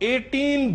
18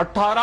18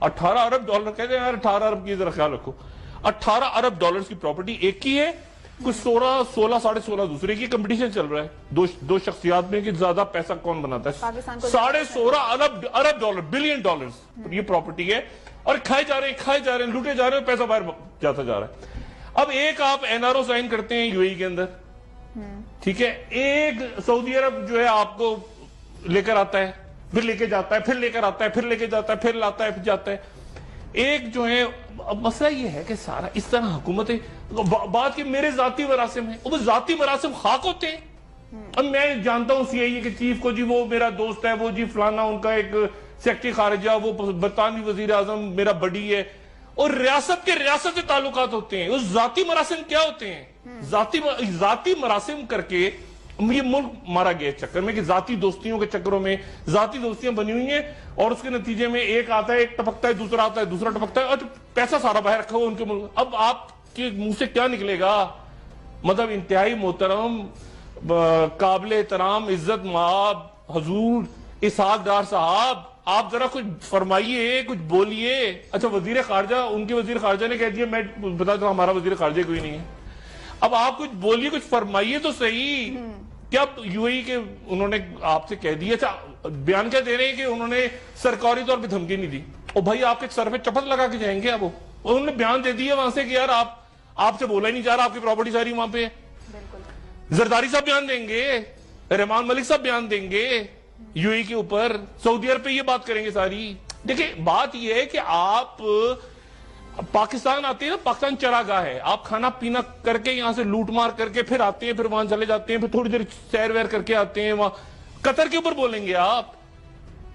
18 ارب dollar کہتے ہیں یار 18 ارب کی ذرا خیال رکھو. 18 ارب ڈالرز کی پراپرٹی ایک کی ہے, کچھ 16 ساڑھے 16 دوسرے کی. کمپٹیشن چل رہا ہے دو شخصیات میں کہ زیادہ پیسہ کون بناتا ہے. 16.5 ارب ڈالر بلین ڈالرز یہ پراپرٹی ہے, اور کھائے جا رہے ہیں لوٹے جا رہے ہیں, پیسہ باہر جاتا جا رہا ہے. اب ایک آپ این آر او سائن کرتے ہیں یو اے ای کے اندر, ٹھیک ہے, ایک سعودی عرب جو ہے آپ کو لے کر آتا ہے, پھر لے کے جاتا ہے, پھر لے کر آتا ہے, پھر لے کے جاتا ہے, پھر لاتا ہے, پھر جاتا ہے. ایک جو ہے مسئلہ یہ ہے کہ سارا اس طرح حکومتیں بات کہ میرے ذاتی مراسم ہیں, وہ ذاتی مراسم خاک ہوتے ہیں. اب میں جانتا ہوں سی آئی اے کے چیف کو, جی وہ میرا دوست ہے, وہ جی فلانا ان کا ایک سیکرٹری خارجہ, وہ برطانوی وزیر اعظم میرا بڑی ہے, اور ریاست کے ریاست سے تعلقات ہوتے ہیں. اس ذاتی مراسم کیا ہوتے ہیں؟ ذاتی مراسم کر کے یہ ملک مارا گیا چکر میں کہ ذاتی دوستیوں کے چکروں میں ذاتی دوستیاں بنی ہوئی ہیں, اور اس کے نتیجے میں ایک آتا ہے, ایک ٹپکتا ہے, دوسرا آتا ہے, دوسرا ٹپکتا ہے, اور پیسہ سارا باہر رکھا ہوا ان کے ملک. اب آپ کے منہ سے کیا نکلے گا؟ مطلب انتہائی محترم قابل احترام عزت مآب حضور اسحاق ڈار صاحب, آپ ذرا کچھ فرمائیے, کچھ بولیے. اچھا وزیر خارجہ, ان کے وزیر خارجہ نے کہہ دیا میں بتا دوں ہمارا وزیر خارجہ کوئی نہیں ہے. اب آپ کچھ بولیے, کچھ فرمائیے تو صحیح. کیا یو اے ای کے انہوں نے آپ سے کہہ دیا؟ اچھا بیان کیا دے رہے ہیں کہ انہوں نے سرکاری طور پہ دھمکی نہیں دی. او بھائی آپ کے سر پہ چپت لگا کے جائیں گے. اب انہوں نے بیان دے دیا وہاں سے کہ یار آپ سے بولا ہی نہیں جا رہا, آپ کی پراپرٹی ساری وہاں پہ. زرداری صاحب بیان دیں گے, رحمان ملک صاحب بیان دیں گے یو اے کے اوپر, سعودی عرب پہ یہ بات کریں گے ساری. دیکھیں بات یہ ہے کہ آپ پاکستان آتے ہیں نا, پاکستان چراگاہ ہے, آپ کھانا پینا کر کے یہاں سے لوٹ مار کر کے پھر آتے ہیں, پھر وہاں چلے جاتے ہیں, پھر تھوڑی دیر سیر ویر کر کے آتے ہیں. وہاں قطر کے اوپر بولیں گے, آپ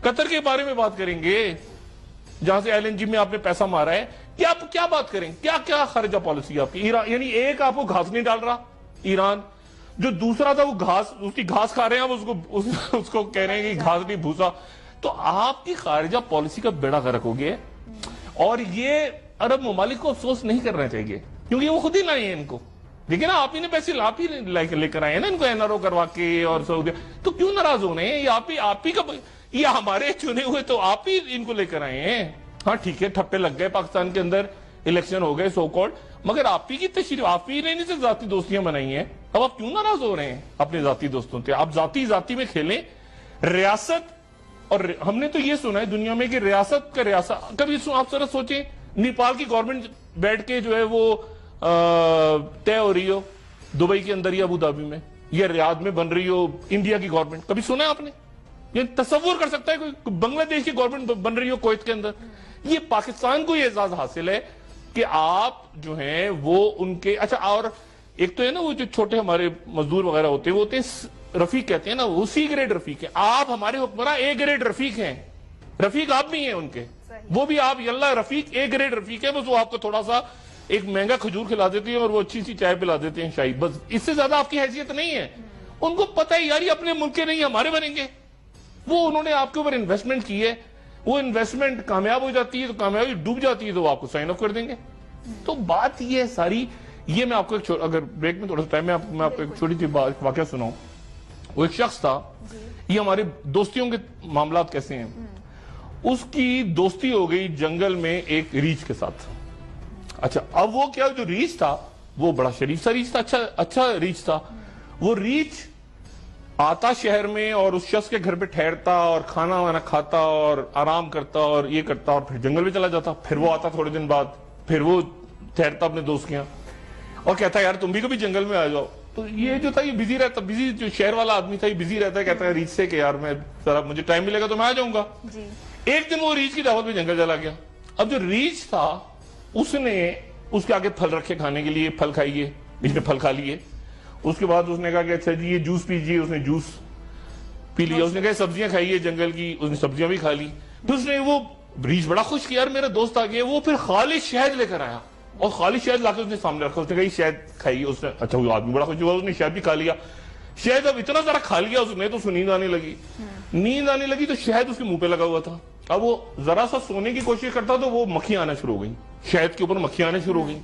قطر کے بارے میں بات کریں گے جہاں سے ایل این جی میں آپ نے پیسہ مارا ہے. کیا بات کریں, کیا خارجہ پالیسی آپ کی؟ یعنی ایک آپ کو گھاس نہیں ڈال رہا ایران, جو دوسرا تھا وہ اس کی گھاس کھا رہے ہیں, اس کو کہہ رہے ہیں کہ گھاس نہیں بھوسا. تو آپ کی خارجہ پالیسی کا بیڑا غرق ہو گیا. اور یہ عرب ممالک کو افسوس نہیں کرنا چاہیے, کیونکہ وہ خود ہی لائے ہیں ان کو. لیکن آپ ہی نے پیسے آپ ہی لے کر آئے ہیں نا ان کو این آر او کروا کے, اور سعودی. تو کیوں ناراض ہو رہے ہیں؟ آپ ہی کا, یہ ہمارے چنے ہوئے تو آپ ہی ان کو لے کر آئے ہیں. ہاں ٹھیک ہے, ٹھپے لگ گئے پاکستان کے اندر, الیکشن ہو گئے سو کالڈ, مگر آپ ہی کی تشریف, آپ ہی نے سے ذاتی دوستیاں بنائی ہیں. اب آپ کیوں ناراض ہو رہے ہیں اپنے ذاتی دوستوں سے؟ آپ ذاتی میں کھیلیں. ریاست, اور ہم نے تو یہ سنا ہے دنیا میں کہ ریاست کا ریاست, کبھی آپ ذرا سوچیں نیپال کی گورنمنٹ بیٹھ کے جو ہے وہ طے ہو رہی ہو دبئی کے اندر یا ابو دھابی میں یا ریاض میں بن رہی ہو انڈیا کی گورنمنٹ, کبھی سنا ہے آپ نے؟ یہ تصور کر سکتا ہے کوئی بنگلہ دیش کی گورنمنٹ بن رہی ہو کویت کے اندر؟ یہ پاکستان کو یہ اعزاز حاصل ہے کہ آپ جو ہیں وہ ان کے. اچھا, اور ایک تو ہے نا وہ جو چھوٹے ہمارے مزدور وغیرہ ہوتے ہیں وہ ہوتے ہیں رفیق, کہتے ہیں نا, وہ سی گریڈ رفیق ہیں. آپ ہمارے حکمراں اے گریڈ رفیق ہیں. رفیق آپ بھی ہیں ان کے, وہ بھی آپ یاللہ رفیق اے گریڈ رفیق ہیں. بس وہ آپ کو تھوڑا سا ایک مہنگا کھجور کھلا دیتے ہیں اور وہ اچھی سی چائے پلا دیتے ہیں شاہی, بس اس سے زیادہ آپ کی حیثیت نہیں ہے. ان کو پتہ ہے یار یہ اپنے ملک کے نہیں ہمارے بنیں گے. وہ انہوں نے آپ کے اوپر انویسٹمنٹ کی ہے, وہ انویسٹمنٹ کامیاب ہو جاتی ہے تو کامیابی ڈوب جاتی ہے تو وہ آپ کو سائن اپ کر دیں گے. تو بات یہ ہے ساری. یہ میں آپ کو اگر بریک میں تھوڑا سا ٹائم میں آپ کو ایک چھوٹی سی واقعہ سناؤں. وہ ایک شخص تھا, یہ ہمارے دوستیوں کے معاملات کیسے ہیں, اس کی دوستی ہو گئی جنگل میں ایک ریچھ کے ساتھ. اچھا, اب وہ کیا, جو ریچھ تھا وہ بڑا شریف سا ریچھ تھا, اچھا ریچھ تھا. وہ ریچھ آتا شہر میں اور اس شخص کے گھر پہ ٹھہرتا اور کھانا وانا کھاتا اور آرام کرتا اور یہ کرتا, اور پھر جنگل میں چلا جاتا. پھر وہ آتا تھوڑے دن بعد, پھر وہ ٹھہرتا اپنے دوست کے یہاں اور کہتا یار تم بھی کبھی جنگل میں آ جاؤ. تو یہ جو تھا یہ بزی رہتا, جو شہر والا آدمی تھا یہ بزی رہتا ہے, کہتا ہے ریچھ سے کہ یار میں ذرا مجھے ٹائم ملے گا تو میں آ جاؤں گا. ایک دن وہ ریچھ کی دعوت میں جنگل چلا گیا. اب جو ریچھ تھا اس نے اس کے آگے پھل رکھے کھانے کے لیے, پھل کھائیے, اس نے پھل کھا لیے. اس کے بعد اس نے کہا کہ اچھا جی یہ جوس پیجیے, اس نے جوس پی لیا. اس نے کہا سبزیاں کھائیے جنگل کی, اس نے سبزیاں بھی کھا لی. پھر اس نے وہ ریچھ بڑا خوش کیا, یار میرا دوست آ گیا. وہ پھر خالص شہد لے کر آیا اور خالص شہد لا کے اس نے سامنے رکھا. اس نے کہا یہ شہد کھائیے. اس نے اچھا وہ آدمی بڑا خوش ہوا, اس نے شہد بھی کھا لیا. شہد اب اتنا سارا کھا لیا اس نے تو نیند آنے لگی تو شہد اس کے منہ پہ لگا ہوا تھا. اب وہ ذرا سا سونے کی کوشش کرتا تو وہ مکھیاں آنا شروع ہو گئی, شہد کے اوپر مکھیاں آنا شروع ہو گئی.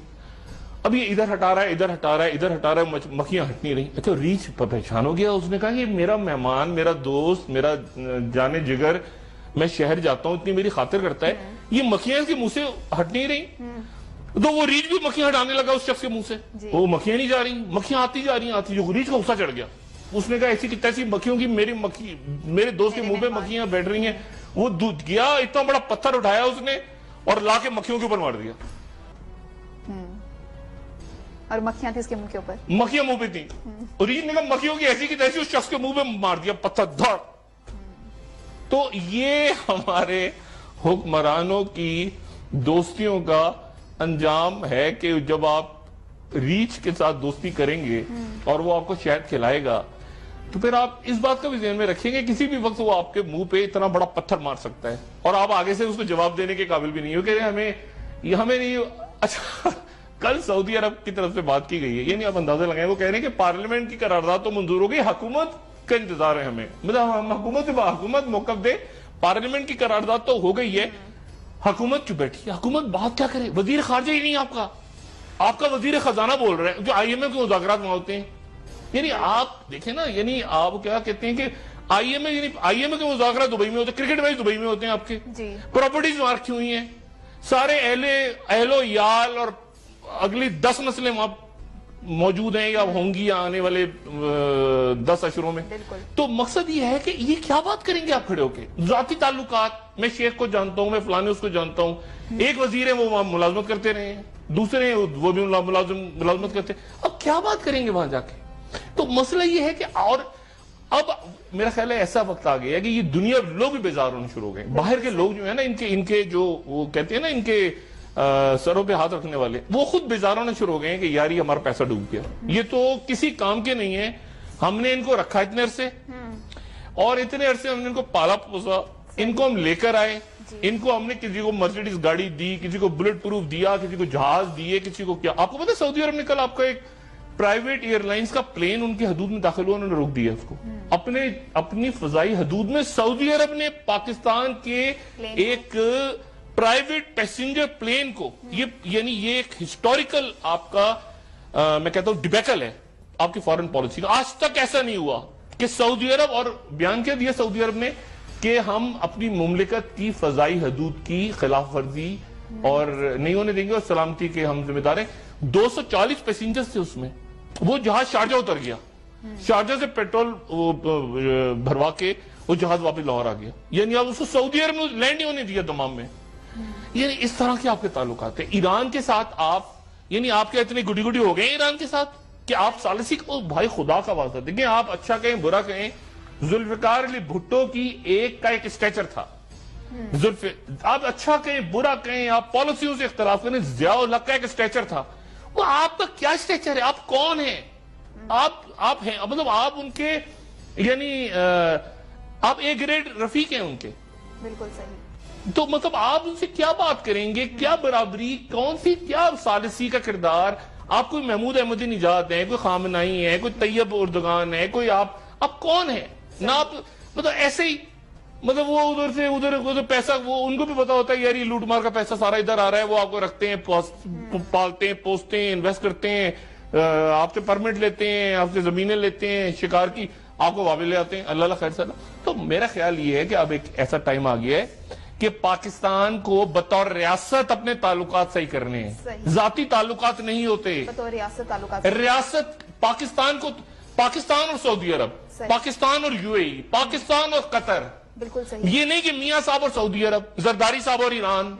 اب یہ ادھر ہٹا رہا ہے, مکھیاں ہٹ نہیں رہی. اچھا ریچھ پہچان ہو گیا. اس نے کہا کہ میرا مہمان, میرا دوست, میرا جانے جگر, میں شہر جاتا ہوں اتنی میری خاطر کرتا ہے, یہ مکھیاں اس کے منہ سے ہٹ نہیں رہی، تو وہ ریچھ بھی مکھیاں ہٹانے لگا اس شخص کے منہ سے، وہ مکھیاں نہیں جا رہی، مکھیاں آتی جا رہی ہیں، جو ریچھ کا غصہ چڑھ گیا، اس نے کہا ایسی تیسی مکھیوں کی میرے دوست کے منہ پہ مکھیاں بیٹھ رہی ہیں، وہ گیا اتنا بڑا پتھر اٹھایا اس نے اور لا کے مکھیوں کے اوپر مار دیا، اور مکھیاں تھی اس کے منہ کے اوپر، مکھیاں منہ پہ تھیں، اور ریچھ نے کہا مکھیوں کی ایسی کی تیسی اس شخص کے منہ پہ مار دیا پتھر دھڑ۔ تو یہ ہمارے حکمرانوں کی دوستیوں کا انجام ہے کہ جب آپ ریچھ کے ساتھ دوستی کریں گے اور وہ آپ کو شہد کھلائے گا تو پھر آپ اس بات کا بھی ذہن میں رکھیں گے کسی بھی وقت وہ آپ کے منہ پہ اتنا بڑا پتھر مار سکتا ہے اور آپ آگے سے اس کو جواب دینے کے قابل بھی نہیں ہو کہ ہمیں نہیں۔ اچھا، کل سعودی عرب کی طرف سے بات کی گئی ہے، یعنی آپ اندازہ لگائیں، وہ کہہ رہے ہیں کہ پارلیمنٹ کی قرارداد تو منظور ہو گئی، حکومت کا انتظار ہے ہمیں، مطلب ہم حکومت موقف دے، پارلیمنٹ کی قرارداد تو ہو گئی ہے، حکومت چپ بیٹھی ہے، حکومت بات کیا کرے، وزیر خارجہ ہی نہیں آپ کا وزیر خزانہ بول رہا ہے، جو آئی ایم اے کے مذاکرات وہاں ہوتے ہیں، یعنی آپ دیکھیں نا، یعنی آپ کیا کہتے ہیں کہ آئی ایم اے کے مذاکرات دبئی میں ہوتے ہیں، کرکٹ میچ دبئی میں ہوتے ہیں، آپ کے پراپرٹیز وہاں رکھی ہوئی ہیں، سارے اہل و یال اور اگلی 10 نسلیں وہاں موجود ہیں یا ہوں گی آنے والے 10 اشروں میں، تو مقصد یہ ہے کہ یہ کیا بات کریں گے آپ کھڑے ہو کے، ذاتی تعلقات، میں شیخ کو جانتا ہوں، میں فلانے اس کو جانتا ہوں، ایک وزیر ہے وہ وہاں ملازمت کرتے رہے ہیں، دوسرے ہیں وہ بھی ملازمت کرتے ہیں، اب کیا بات کریں گے وہاں جا کے؟ تو مسئلہ یہ ہے کہ اور اب میرا خیال ہے ایسا وقت آ گیا ہے کہ یہ دنیا لوگ بھی بیزار ہونے شروع ہو گئے، باہر کے لوگ جو ہیں نا ان کے جو وہ کہتے ہیں نا ان کے سروں پہ ہاتھ رکھنے والے، وہ خود بیزار ہونے شروع ہو گئے ہیں کہ یار یہ ہمارا پیسہ ڈوب گیا، یہ تو کسی کام کے نہیں ہیں، ہم نے ان کو رکھا اتنے عرصے اور اتنے عرصے ہم نے ان کو پالا پوسا، ان کو ہم لے کر آئے، ان کو ہم نے کسی کو مرسیڈیز گاڑی دی، کسی کو بلٹ پروف دیا، کسی کو جہاز دیے، کسی کو کیا۔ آپ کو پتہ ہے سعودی عرب نے کل آپ کا ایک پرائیویٹ ایئر لائنز کا پلین ان کی حدود میں داخل ہوا، انہوں نے روک دیا اس کو، اپنی فضائی حدود میں سعودی عرب نے پاکستان کے ایک پرائیویٹ پیسنجر پلین کو، یعنی یہ ایک ہسٹوریکل آپ کا میں کہتا ہوں ڈیبیکل ہے آپ کی فارن پالیسی کا، آج تک ایسا نہیں ہوا کہ سعودی عرب، اور بیان کیا دیا سعودی عرب نے کہ ہم اپنی مملکت کی فضائی حدود کی خلاف ورزی اور نہیں ہونے دیں گے اور سلامتی کے ہم ذمہ دار ہیں۔ 240 پیسنجرز تھے اس میں، وہ جہاز شارجہ اتر گیا، شارجہ سے پیٹرول بھروا کے وہ جہاز واپس لاہور آ گیا، یعنی آپ اس کو سعودی عرب نے لینڈ ہی ہونے دیا دمام میں۔ یعنی اس طرح کے آپ کے تعلقات ہیں ایران کے ساتھ، آپ یعنی آپ کے اتنے گڈی گڈی ہو گئے ہیں ایران کے ساتھ کہ آپ ثالثی کو، بھائی خدا کا واسطہ دیکھیں، آپ اچھا کہیں برا کہیں، ذوالفقار علی بھٹو کی ایک اسٹیچر تھا، آپ اچھا کہیں برا کہیں، آپ پالیسیوں سے اختلاف کریں، ضیاء الحق کا ایک اسٹیچر تھا، وہ آپ کا کیا اسٹیچر ہے؟ آپ کون ہیں؟ آپ ہیں مطلب آپ ان کے یعنی آپ ایک گریڈ رفیق ہیں ان کے، بالکل صحیح، تو مطلب آپ ان سے کیا بات کریں گے؟ کیا برابری، کون سی کیا ثالثی کا کردار؟ آپ کوئی محمود احمدی نژاد ہیں، کوئی خامنائی ہے، کوئی طیب اردگان ہے، کوئی آپ کون ہیں؟ نہ آپ مطلب ایسے ہی مطلب وہ ادھر سے ادھر پیسہ، وہ ان کو بھی پتا ہوتا ہے یار یہ لوٹ مار کا پیسہ سارا ادھر آ رہا ہے، وہ آپ کو رکھتے ہیں، پالتے ہیں، پوستے ہیں، انویسٹ کرتے ہیں، آپ سے پرمٹ لیتے ہیں، آپ سے زمینیں لیتے ہیں، شکار کی آپ کو واپس لے آتے ہیں، اللہ خیر سلام۔ تو میرا خیال یہ ہے کہ اب ایک ایسا ٹائم آ گیا ہے کہ پاکستان کو بطور ریاست اپنے تعلقات صحیح کرنے ہیں، ذاتی تعلقات نہیں ہوتے، بطور ریاست تعلقات، ریاست پاکستان کو، پاکستان اور سعودی عرب، پاکستان اور یو اے ای، پاکستان اور قطر، بالکل صحیح، یہ نہیں کہ میاں صاحب اور سعودی عرب، زرداری صاحب اور ایران،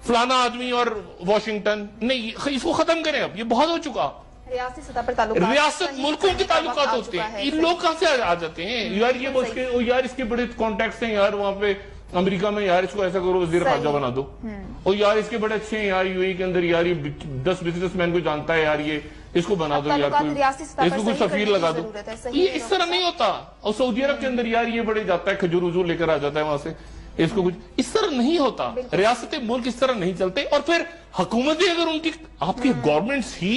فلانا آدمی اور واشنگٹن، نہیں، اس کو ختم کریں اب، یہ بہت ہو چکا۔ ریاستی سطح پر تعلقات، ریاست ملکوں کے تعلقات ہوتے ہیں، یہ لوگ کہاں سے آ جاتے ہیں یار، یار اس کے بڑے کانٹیکٹس ہیں یار وہاں پہ امریکہ میں، یار اس کو ایسا کرو وزیر خارجہ بنا دو، اور یار اس کے بڑے اچھے ہیں یار یو اے کے اندر، یار یہ 10 بزنس مین کو جانتا ہے یار، یہ اس کو بنا دو یار، اس کو کوئی سفیر لگا دو، یہ اس طرح نہیں ہوتا۔ اور سعودی عرب کے اندر یار یہ بڑے جاتا ہے، کھجور وجور لے کر آ جاتا ہے وہاں سے، اس کو کچھ اس طرح نہیں ہوتا، ریاست ملک اس طرح نہیں چلتے۔ اور پھر حکومتیں اگر ان کی، آپ کی گورنمنٹس ہی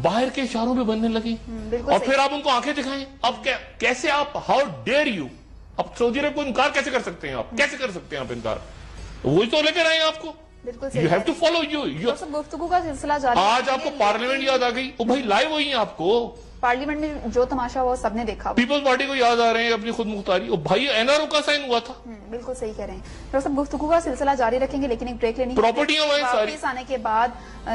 باہر کے اشاروں پہ بننے لگی اور پھر آپ ان کو آنکھیں دکھائیں، اب کیسے آپ، ہاؤ ڈیئر یو، اب سعودی عرب کو انکار کیسے کر سکتے ہیں آپ؟ کیسے کر سکتے ہیں آپ انکار؟ وہی تو لے کر آئے ہیں آپ کو، you have to follow, you گفتگو کا سلسلہ جاری۔ آج آپ کو پارلیمنٹ یاد آ گئی، او بھائی لائے وہی ہیں آپ کو، پارلیمنٹ میں جو تماشا ہوا سب نے دیکھا. پیپلز پارٹی کو یاد آ رہے ہیں اپنی خود مختاری. اور بھائی این آر او کا سائن ہوا تھا. بالکل صحیح کہہ رہے ہیں. ڈاکٹر صاحب گفتگو کا سلسلہ جاری رکھیں گے لیکن ایک بریک لینی ہے. پراپرٹیاں ہوئے ساری. واپس آنے کے بعد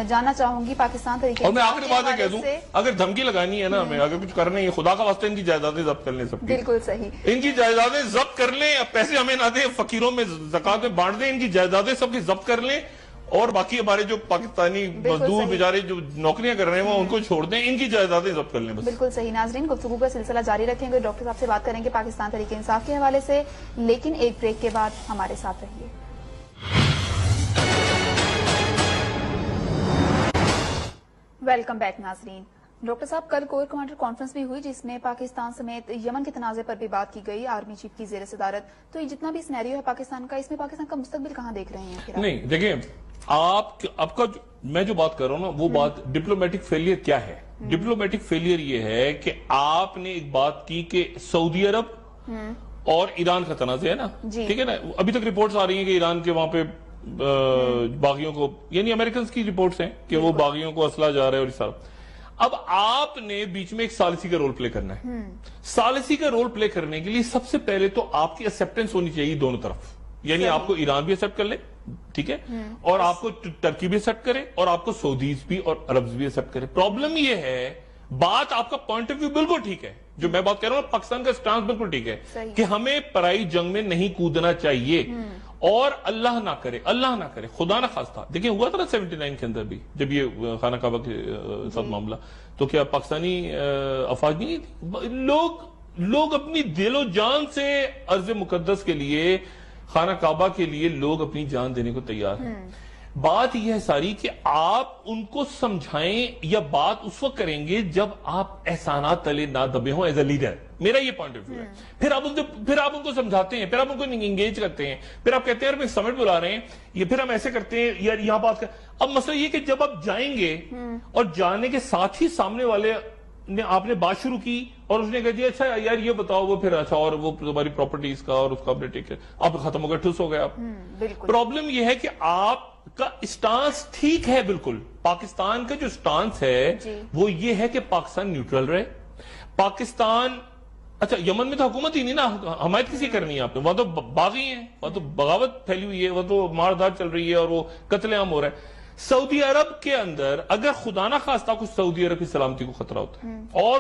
جاننا چاہوں گی پاکستان طریقے. اور میں آخری بات یہ کہہ دوں, اگر دھمکی لگانی ہے نا ہمیں, اگر کچھ کرنا ہے خدا کا واسطہ ان کی جائیدادیں ضبط کر لیں سب کی. بالکل صحیح. ان کی جائیدادیں ضبط کر لیں, پیسے ہمیں نہ دیں, فقیروں میں زکوٰۃ بانٹ دیں, ان کی جائیدادیں سب کی ضبط کر لیں, اور باقی ہمارے جو پاکستانی مزدور بیچارے جو نوکریاں کر رہے ہیں وہ ان کو چھوڑ دیں, ان کی جائیدادیں ضبط کر لیں بس. بالکل صحیح. ناظرین گفتگو کا سلسلہ جاری رکھیں گے, ڈاکٹر صاحب سے بات کریں گے پاکستان تحریک انصاف کے حوالے سے, لیکن ایک بریک کے بعد ہمارے ساتھ رہیے. ویلکم بیک ناظرین. ڈاکٹر صاحب کل کور کمانڈر کانفرنس بھی ہوئی جس میں پاکستان سمیت یمن کے تنازع پر بھی بات کی گئی, آرمی چیف کی زیر صدارت. تو یہ جتنا بھی سینیریو ہے پاکستان کا, اس میں پاکستان کا مستقبل کہاں دیکھ رہے ہیں؟ نہیں دیکھیں, آپ کا میں جو بات کر رہا ہوں نا وہ بات ڈپلومیٹک فیلئر کیا ہے. ڈپلومیٹک فیلئر یہ ہے کہ آپ نے ایک بات کی کہ سعودی عرب اور ایران کا تنازع ہے نا, ٹھیک ہے نا, ابھی تک رپورٹس آ رہی ہیں کہ ایران کے وہاں پہ باغیوں کو, یعنی امریکنز کی رپورٹس ہیں کہ وہ باغیوں کو اسلحہ جا رہا ہے اور اس طرح. اب آپ نے بیچ میں ایک ثالثی کا رول پلے کرنا ہے. ثالثی کا رول پلے کرنے کے لیے سب سے پہلے تو آپ کی ایکسیپٹنس ہونی چاہیے دونوں طرف, یعنی آپ کو ایران بھی ایکسیپٹ کر لے, ٹھیک ہے, اور آپ کو ترکی بھی ایکسیپٹ کرے, اور آپ کو سعودیز بھی اور عربز بھی ایکسیپٹ کرے. پرابلم یہ ہے, بات آپ کا پوائنٹ آف ویو بالکل ٹھیک ہے, جو میں بات کر رہا ہوں پاکستان کا سٹانس بالکل ٹھیک ہے کہ ہمیں پرائی جنگ میں نہیں کودنا چاہیے, اور اللہ نہ کرے خدا نہ خواستہ. دیکھیں ہوا تھا نا 79 کے اندر بھی جب یہ خانہ کعبہ کے ساتھ معاملہ, تو کیا پاکستانی افواج نہیں تھی, لوگ اپنی دل و جان سے ارض مقدس کے لیے, خانہ کعبہ کے لیے لوگ اپنی جان دینے کو تیار ہیں. بات یہ ہے ساری کہ آپ ان کو سمجھائیں, یا بات اس وقت کریں گے جب آپ احسانات تلے نہ دبے ہوں ایز اے لیڈر. میرا یہ پوائنٹ آف ویو ہے. پھر آپ ان کو سمجھاتے ہیں, پھر آپ ان کو انگیج کرتے ہیں, پھر آپ کہتے ہیں یار سمٹ بلا رہے ہیں, یہ پھر ہم ایسے کرتے ہیں یار یہاں بات کر. اب مسئلہ یہ کہ جب آپ جائیں گے اور جانے کے ساتھ ہی سامنے والے نے آپ نے بات شروع کی اور اس نے کہا جی اچھا یار یہ بتاؤ, وہ پھر اچھا اور وہ تمہاری پراپرٹیز کا اور اس کا اپنے ٹیک ہے, آپ ختم ہو گئے, ٹھوس ہو گئے آپ. پرابلم یہ ہے کہ آپ کا اسٹانس ٹھیک ہے بالکل, پاکستان کا جو اسٹانس ہے وہ یہ ہے کہ پاکستان نیوٹرل رہے. پاکستان اچھا یمن میں تو حکومت ہی نہیں نا, حمایت کسی کرنی ہے آپ نے, وہاں تو باغی ہیں, وہاں تو بغاوت پھیلی ہوئی ہے, وہاں تو ماردار چل رہی ہے اور وہ قتل عام ہو رہا ہے. سعودی عرب کے اندر اگر خدا نہ خواستہ کچھ سعودی عرب کی سلامتی کو خطرہ ہوتا ہے, اور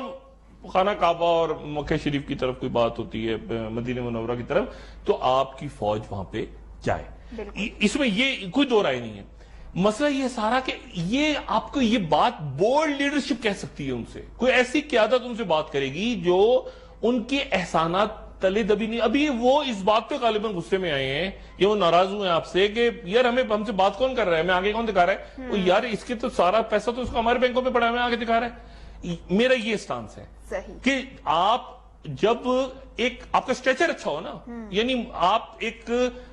خانہ کعبہ اور مکہ شریف کی طرف کوئی بات ہوتی ہے, مدینہ منورہ کی طرف, تو آپ کی فوج وہاں پہ جائے. اس میں یہ کوئی دو رائے نہیں ہے. مسئلہ یہ سارا کہ یہ آپ کو یہ بات بولڈ لیڈرشپ کہہ سکتی ہے ان سے, کوئی ایسی قیادت ان سے بات کرے گی جو ان کے احسانات تلے دبی نہیں. ابھی وہ اس بات پہ غالباً غصے میں آئے ہیں یا وہ ناراض ہوئے ہیں آپ سے کہ یار ہم سے بات کون کر رہا ہے, ہمیں آگے کون دکھا رہا ہے, وہ یار اس کے تو سارا پیسہ تو اس کو ہمارے بینکوں پہ پڑا ہے, ہمیں آگے دکھا رہا ہے. میرا یہ سٹانس ہے کہ آپ جب ایک آپ کا اسٹریچر اچھا ہو نا, یعنی آپ ایک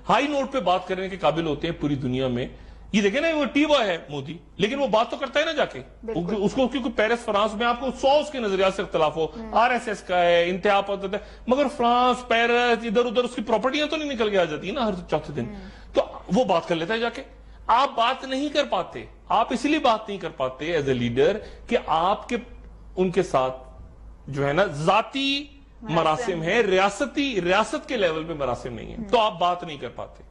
ہائی نوٹ پہ بات کرنے کے قابل ہوتے ہیں پوری دنیا میں. یہ دیکھیں نا وہ ٹی بوائے ہے مودی, لیکن وہ بات تو کرتا ہے نا جا کے, اس کو کیونکہ پیرس فرانس میں آپ کو 100 اس کے نظریات سے اختلاف ہو, آر ایس ایس کا ہے, انتہا پسند ہے, مگر فرانس پیرس ادھر ادھر اس کی پراپرٹیاں تو نہیں نکل کے آ جاتی نا ہر چوتھے دن, تو وہ بات کر لیتا ہے جا کے. آپ بات نہیں کر پاتے, آپ اس لیے بات نہیں کر پاتے ایز اے لیڈر کہ آپ کے ان کے ساتھ جو ہے نا ذاتی مراسم ہے, ریاست کے لیول پہ مراسم نہیں ہے, تو آپ بات نہیں کر پاتے.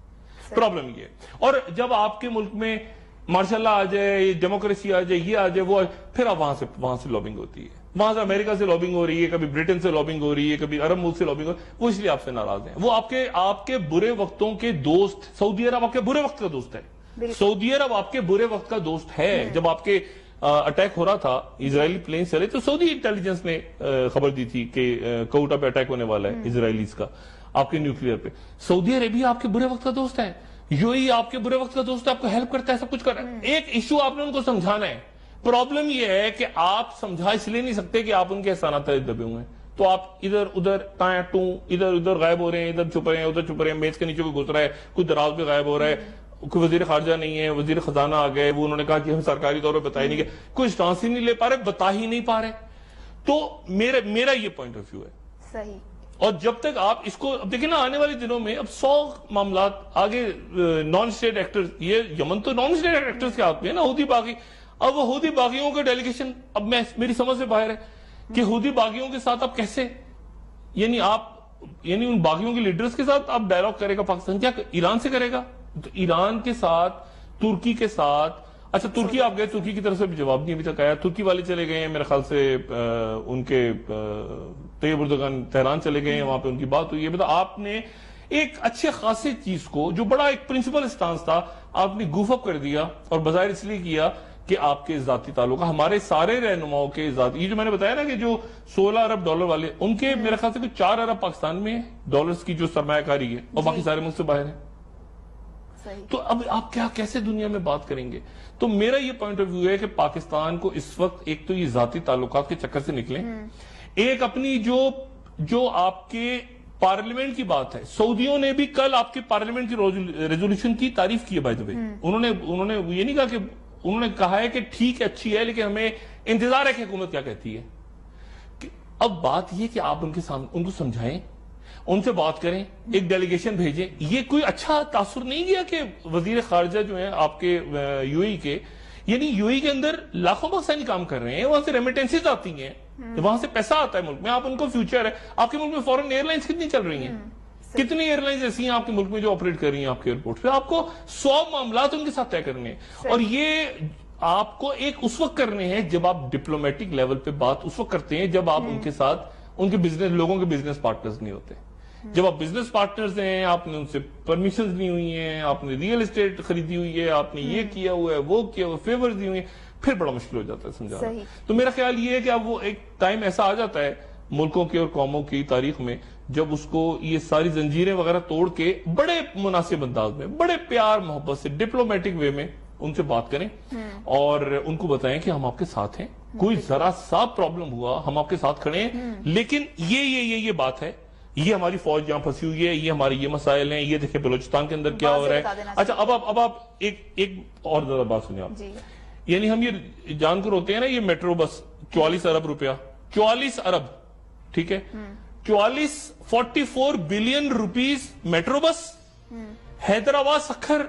پرابلم یہ ہے. اور جب آپ کے ملک میں ماشاء اللہ آ جائے, ڈیموکریسی آ جائے, یہ آ جائے, وہ پھر آپ وہاں سے لابنگ ہوتی ہے, وہاں سے امریکہ سے لابنگ ہو رہی ہے, کبھی برٹن سے لابنگ ہو رہی ہے, کبھی عرب ملک سے لابنگ ہو رہی ہے, وہ اس لیے آپ سے ناراض ہیں. وہ آپ کے برے وقتوں کے دوست, سعودی عرب آپ کے برے وقت کا دوست ہے, سعودی عرب آپ کے برے وقت کا دوست ہے. جب آپ کے اٹیک ہو رہا تھا, اسرائیلی پلین چلے, تو سعودی انٹیلیجنس نے خبر دی تھی کہ کوٹا پہ اٹیک ہونے والا ہے اسرائیلیز کا, آپ کے نیوکلیئر پہ. سعودی عربیہ آپ کے برے وقت کا دوست ہے, یو ای آپ کے برے وقت کا دوست ہے, آپ کو ہیلپ کرتا ہے, سب کچھ کر رہا ہے. ایک ایشو آپ نے ان کو سمجھانا ہے. پرابلم یہ ہے کہ آپ سمجھا اس لیے نہیں سکتے کہ آپ ان کے احسانات دبے ہوئے ہیں, تو آپ ادھر ادھر تائیں ٹوں ادھر ادھر غائب ہو رہے ہیں, ادھر چھپ رہے ہیں, ادھر چھپ رہے ہیں, میز کے نیچے کوئی گھس رہا ہے, کوئی دراز پہ غائب ہو رہا ہے, کوئی وزیر خارجہ نہیں ہے, وزیر خزانہ آ گئے, وہ انہوں نے کہا کہ ہم سرکاری طور پہ بتا ہی نہیں گئے, کوئی اسٹانس ہی نہیں لے پا رہے, بتا ہی نہیں پا رہے. تو میرا یہ پوائنٹ آف ویو ہے. صحیح. اور جب تک آپ اس کو اب دیکھیں نا, آنے والے دنوں میں اب 100 معاملات آگے, نان اسٹیٹ ایکٹرز, یہ یمن تو نان اسٹیٹ ایکٹرز کے ہاتھ میں ہے نا, حوثی باغی. اب وہ حوثی باغیوں کا ڈیلیگیشن اب میری سمجھ سے باہر ہے کہ حوثی باغیوں کے ساتھ آپ کیسے یعنی ان باغیوں کے لیڈرز کے ساتھ آپ ڈائیلاگ کرے گا پاکستان؟ کیا ایران سے کرے گا؟ تو ایران کے ساتھ، ترکی کے ساتھ، اچھا ترکی آپ گئے، ترکی کی طرف سے بھی جواب نہیں ابھی تک آیا، ترکی والے چلے گئے ہیں میرے خیال سے، ان کے طیب اردگان تہران چلے گئے ہیں، وہاں پہ ان کی بات ہوئی ہے۔ مطلب آپ نے ایک اچھے خاصے چیز کو جو بڑا ایک پرنسپل اسٹانس تھا، آپ نے گوف اپ کر دیا، اور بظاہر اس لیے کیا کہ آپ کے ذاتی تعلق، ہمارے سارے رہنماؤں کے ذاتی، یہ جو میں نے بتایا نا کہ جو 16 ارب ڈالر والے، ان کے میرے خیال سے کوئی 4 ارب پاکستان میں ڈالرز کی جو سرمایہ کاری ہے، اور باقی سارے ملک سے باہر ہیں۔ تو اب آپ کیسے دنیا میں بات کریں گے؟ تو میرا یہ پوائنٹ آف ویو ہے کہ پاکستان کو اس وقت ایک تو یہ ذاتی تعلقات کے چکر سے نکلیں، ایک اپنی جو آپ کے پارلیمنٹ کی بات ہے، سعودیوں نے بھی کل آپ کے پارلیمنٹ کی ریزولوشن کی تعریف کی ہے بائی دا وے، انہوں نے یہ نہیں کہا کہ، انہوں نے کہا ہے کہ ٹھیک ہے اچھی ہے لیکن ہمیں انتظار ہے کہ حکومت کیا کہتی ہے۔ اب بات یہ کہ آپ ان کو سمجھائیں، ان سے بات کریں، ایک ڈیلیگیشن بھیجیں۔ یہ کوئی اچھا تاثر نہیں گیا کہ وزیر خارجہ جو ہیں آپ کے یو اے کے، یعنی یو اے کے اندر لاکھوں پاکستانی کام کر رہے ہیں، وہاں سے ریمیٹنسز آتی ہیں، وہاں سے پیسہ آتا ہے ملک میں، آپ ان کو فیوچر ہے۔ آپ کے ملک میں فورن ایئر لائنز کتنی چل رہی ہیں؟ کتنی ایئر لائنز ایسی ہیں آپ کے ملک میں جو آپریٹ کر رہی ہیں آپ کے ایئرپورٹ پہ؟ آپ کو 100 معاملات ان کے ساتھ طے کرنے ہیں، اور یہ آپ کو ایک اس وقت کرنے ہیں جب آپ ڈپلومیٹک لیول پہ بات اس وقت کرتے ہیں جب آپ ان کے ساتھ، ان کے بزنس لوگوں کے بزنس پارٹنرز نہیں ہوتے۔ جب آپ بزنس پارٹنرز ہیں، آپ نے ان سے پرمیشنز لی ہوئی ہیں، آپ نے ریئل اسٹیٹ خریدی ہوئی ہے، آپ نے یہ کیا ہوا ہے، وہ کیا ہوا، فیورز دی ہوئی ہیں، پھر بڑا مشکل ہو جاتا ہے سمجھانا۔ تو میرا خیال یہ ہے کہ اب وہ ایک ٹائم ایسا آ جاتا ہے ملکوں کے اور قوموں کی تاریخ میں جب اس کو یہ ساری زنجیریں وغیرہ توڑ کے بڑے مناسب انداز میں، بڑے پیار محبت سے، ڈپلومیٹک وے میں ان سے بات کریں، اور ان کو بتائیں کہ ہم آپ کے ساتھ ہیں، کوئی ذرا سا پرابلم ہوا ہم آپ کے ساتھ کھڑے ہیں، لیکن یہ بات ہے، یہ ہماری فوج یہاں پھنسی ہوئی ہے، یہ ہمارے یہ مسائل ہیں، یہ دیکھیں بلوچستان کے اندر کیا ہو رہا ہے۔ اچھا اب آپ ایک اور زیادہ بات سنیں آپ، یعنی ہم یہ جان کر ہوتے ہیں نا، یہ میٹرو بس 44 ارب روپیہ، 44 ارب، ٹھیک ہے، 44 billion rupees metro bus, Hyderabad Sukkur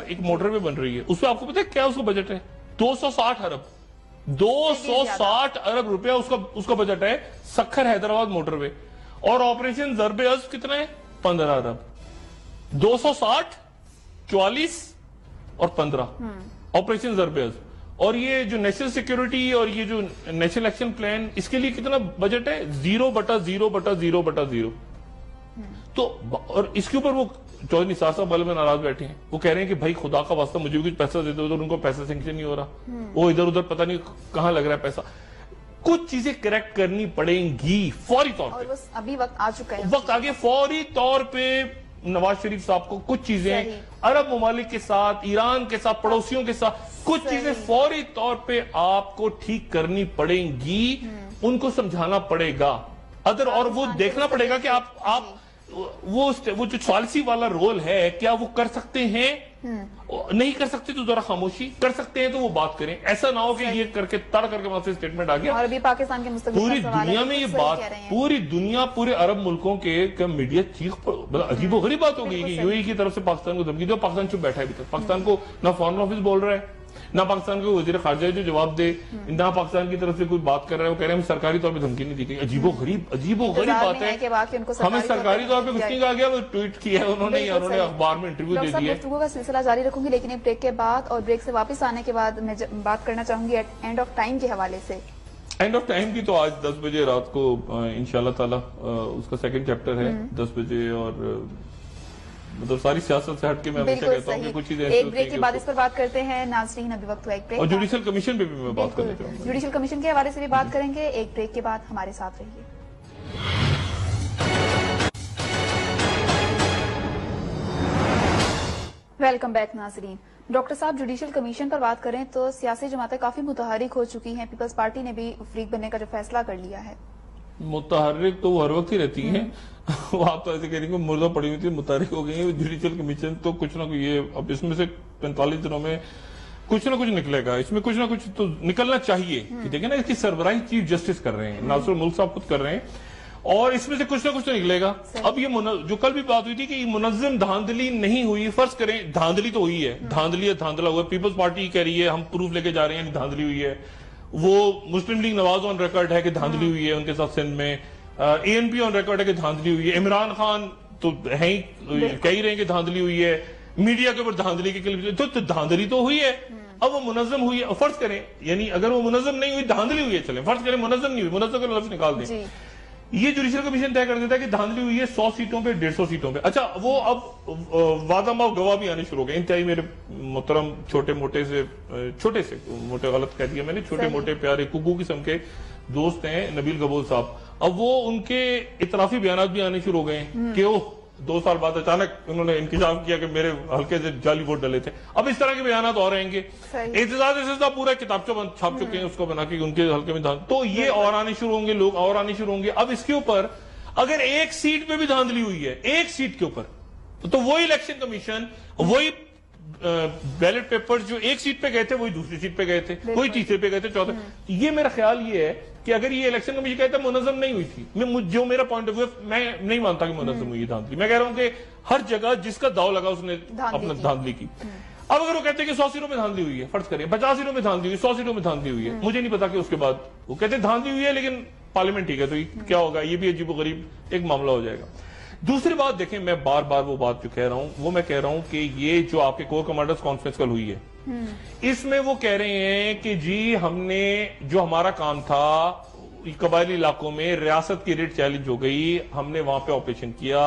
ایک موٹر وے بن رہی ہے، اس پہ آپ کو پتہ ہے کیا اس کا بجٹ ہے؟ 260 ارب، 260 ارب روپیہ اس کا بجٹ ہے، سکھر حیدرآباد موٹر وے، اور آپریشن ضرب عضب کتنا ہے؟ 15 ارب، 260، 44 اور 15 آپریشن ضرب عضب۔ اور یہ جو نیشنل سیکیورٹی اور یہ جو نیشنل ایکشن پلان، اس کے لیے کتنا بجٹ ہے؟ 0/0/0/0۔ تو اور اس کے اوپر وہ چودھری نثار صاحب والے میں ناراض بیٹھے ہیں، وہ کہہ رہے ہیں کہ بھائی خدا کا واسطہ مجھے بھی کچھ پیسہ دے دو، ادھر ان کو پیسہ سینکشن نہیں ہو رہا، وہ ادھر ادھر پتہ نہیں کہاں لگ رہا ہے پیسہ۔ کچھ چیزیں کریکٹ کرنی پڑیں گی فوری طور پہ، ابھی وقت آ چکا ہے، وقت آگے فوری طور پہ نواز شریف صاحب کو کچھ چیزیں عرب ممالک کے ساتھ، ایران کے ساتھ، پڑوسیوں کے ساتھ کچھ چیزیں فوری طور پہ آپ کو ٹھیک کرنی پڑیں گی، ان کو سمجھانا پڑے گا، اور وہ دیکھنا پڑے گا کہ آپ وہ جو ثالثی والا رول ہے کیا وہ کر سکتے ہیں؟ نہیں کر سکتے تو ذرا خاموشی، کر سکتے ہیں تو وہ بات کریں، ایسا نہ ہو کہ یہ کر کے تڑ کر کے وہاں سے اسٹیٹمنٹ آ گیا۔ اور ابھی پاکستان کے مستقبل پوری دنیا میں یہ بات، پوری دنیا، پورے عرب ملکوں کے میڈیا چیخ، عجیب و غریب بات ہو گئی کہ یو اے کی طرف سے پاکستان کو دھمکی دو، پاکستان چپ بیٹھا ہے ابھی تک، پاکستان کو نہ فارن آفس بول رہا ہے، نہ پاکستان کو وزیر خارجہ جو جواب دے، نہ پاکستان کی طرف سے کوئی بات کر رہا ہے، وہ کہہ رہے ہیں سرکاری طور پہ دھمکی نہیں دی گئی۔ عجیب و غریب بات ہے، ہمیں سرکاری طور پہ کچھ نہیں کہا گیا، وہ ٹویٹ کیا ہے انہوں نے اخبار میں انٹرویو دے دیا ہے۔ گفتگو کا سلسلہ جاری رکھوں گی، لیکن ایک بریک کے بعد، اور بریک سے واپس آنے کے بعد میں بات کرنا چاہوں گی اینڈ آف ٹائم کے حوالے سے۔ اینڈ آف ٹائم کی تو آج 10 بجے رات کو انشاءاللہ تعالی اس کا سیکنڈ چیپٹر ہے 10 بجے، اور مطلب ساری سیاست سے ہٹ کے میں ہمیشہ کہتا ہوں کہ کچھ چیزیں ایک بریک کے بعد اس پر بات کرتے ہیں ناظرین، ابھی وقت ہوا ایک بریک، اور جوڈیشل کمیشن پہ بھی میں بات کرنا چاہوں گا، جوڈیشل کمیشن کے حوالے سے بھی بات کریں گے۔ ایک بریک کے بعد ہمارے ساتھ رہیے۔ ویلکم بیک ناظرین۔ ڈاکٹر صاحب، جوڈیشل کمیشن پر بات کریں تو سیاسی جماعتیں کافی متحرک ہو چکی ہیں، پیپلز پارٹی نے بھی فریق بننے کا جو فیصلہ کر لیا ہے۔ متحرک تو وہ ہر وقت ہی رہتی ہیں، وہ آپ تو ایسے کہہ رہی ہیں کہ مردہ پڑی ہوئی تھی، متحرک ہو گئی ہیں۔ جوڈیشل کمیشن تو کچھ نہ کچھ، یہ اب اس میں سے 45 دنوں میں کچھ نہ کچھ نکلے گا، اس میں کچھ نہ کچھ تو نکلنا چاہیے، کہ دیکھیں نا اس کی سربراہی چیف جسٹس کر رہے ہیں، ناصر الملک صاحب خود کر رہے ہیں، اور اس میں سے کچھ نہ کچھ تو نکلے گا۔ اب یہ جو کل بھی بات ہوئی تھی کہ یہ منظم دھاندلی نہیں ہوئی، فرض کریں دھاندلی تو ہوئی ہے، دھاندلی ہے، دھاندلا ہوا ہے، پیپلز پارٹی کہہ رہی ہے ہم پروف لے کے جا رہے ہیں دھاندلی ہوئی ہے، وہ مسلم لیگ نواز آن ریکارڈ ہے کہ دھاندلی ہوئی ہے ان کے ساتھ سندھ میں, اے این پی آن ریکارڈ ہے کہ دھاندلی ہوئی ہے, عمران خان تو ہے ہی کہہ رہے ہیں کہ دھاندلی ہوئی ہے, میڈیا کے اوپر دھاندلی کی کلپ, تو دھاندلی تو ہوئی ہے. اب وہ منظم ہوئی ہے, فرض کریں یعنی اگر وہ منظم نہیں ہوئی دھاندلی ہوئی ہے, چلیں فرض کریں منظم نہیں ہوئی, منظم کا لفظ نکال دیں, یہ جوڈیشل کمیشن طے کر دیتا ہے کہ دھاندلی ہوئی ہے 100 سیٹوں پہ 150 سیٹوں پہ. اچھا وہ اب وعدہ ماف گواہ بھی آنے شروع ہو گئے, انتہائی میرے محترم چھوٹے موٹے غلط کہہ دیا میں نے, چھوٹے موٹے پیارے کگو قسم کے دوست ہیں نبیل گبول صاحب, اب وہ ان کے اعترافی بیانات بھی آنے شروع ہو گئے کہ 2 سال بعد اچانک انہوں نے انکشاف کیا کہ میرے ہلکے سے جعلی ووٹ ڈلے تھے. اب اس طرح کے بیانات اور رہیں گے, اعتزاز پورا کتابچہ چھاپ چکے ہیں اس کو بنا کے ان کے ہلکے میں تو یہ اور آنے شروع ہوں گے, لوگ اور آنے شروع ہوں گے. اب اس کے اوپر اگر ایک سیٹ پہ بھی دھاندلی ہوئی ہے, ایک سیٹ کے اوپر, تو وہی الیکشن کمیشن وہی بیلٹ پیپر جو ایک سیٹ پہ گئے تھے وہی دوسری سیٹ پہ گئے تھے, وہی تیسرے پہ گئے تھے, چوتھے. یہ میرا خیال یہ ہے کہ اگر یہ الیکشن کمیشن کہتا ہے منظم نہیں ہوئی تھی, جو میرا پوائنٹ آف ویو, میں نہیں مانتا کہ منظم ہوئی دھاندلی. میں کہہ رہا ہوں کہ ہر جگہ جس کا داؤ لگا اس نے اپنا دھاندلی کی. اب اگر وہ کہتے ہیں کہ 100 سیٹوں میں دھاندلی ہوئی ہے, فرض کریں 50 سیٹوں میں دھاندلی ہوئی, 100 سیٹوں میں دھاندلی ہوئی ہے, مجھے نہیں پتا کہ اس کے بعد وہ کہتے ہیں دھاندلی ہوئی ہے لیکن پارلیمنٹ ٹھیک ہے, تو کیا ہوگا, یہ بھی عجیب و غریب ایک معاملہ ہو جائے گا. دوسری بات دیکھیں, میں بار بار وہ بات جو کہہ رہا ہوں وہ میں کہہ رہا ہوں کہ یہ جو آپ کے کور کمانڈرز کانفرنس کل ہوئی ہے, اس میں وہ کہہ رہے ہیں کہ جی ہم نے جو ہمارا کام تھا قبائلی علاقوں میں ریاست کی ریٹ چیلنج ہو گئی, ہم نے وہاں پہ آپریشن کیا,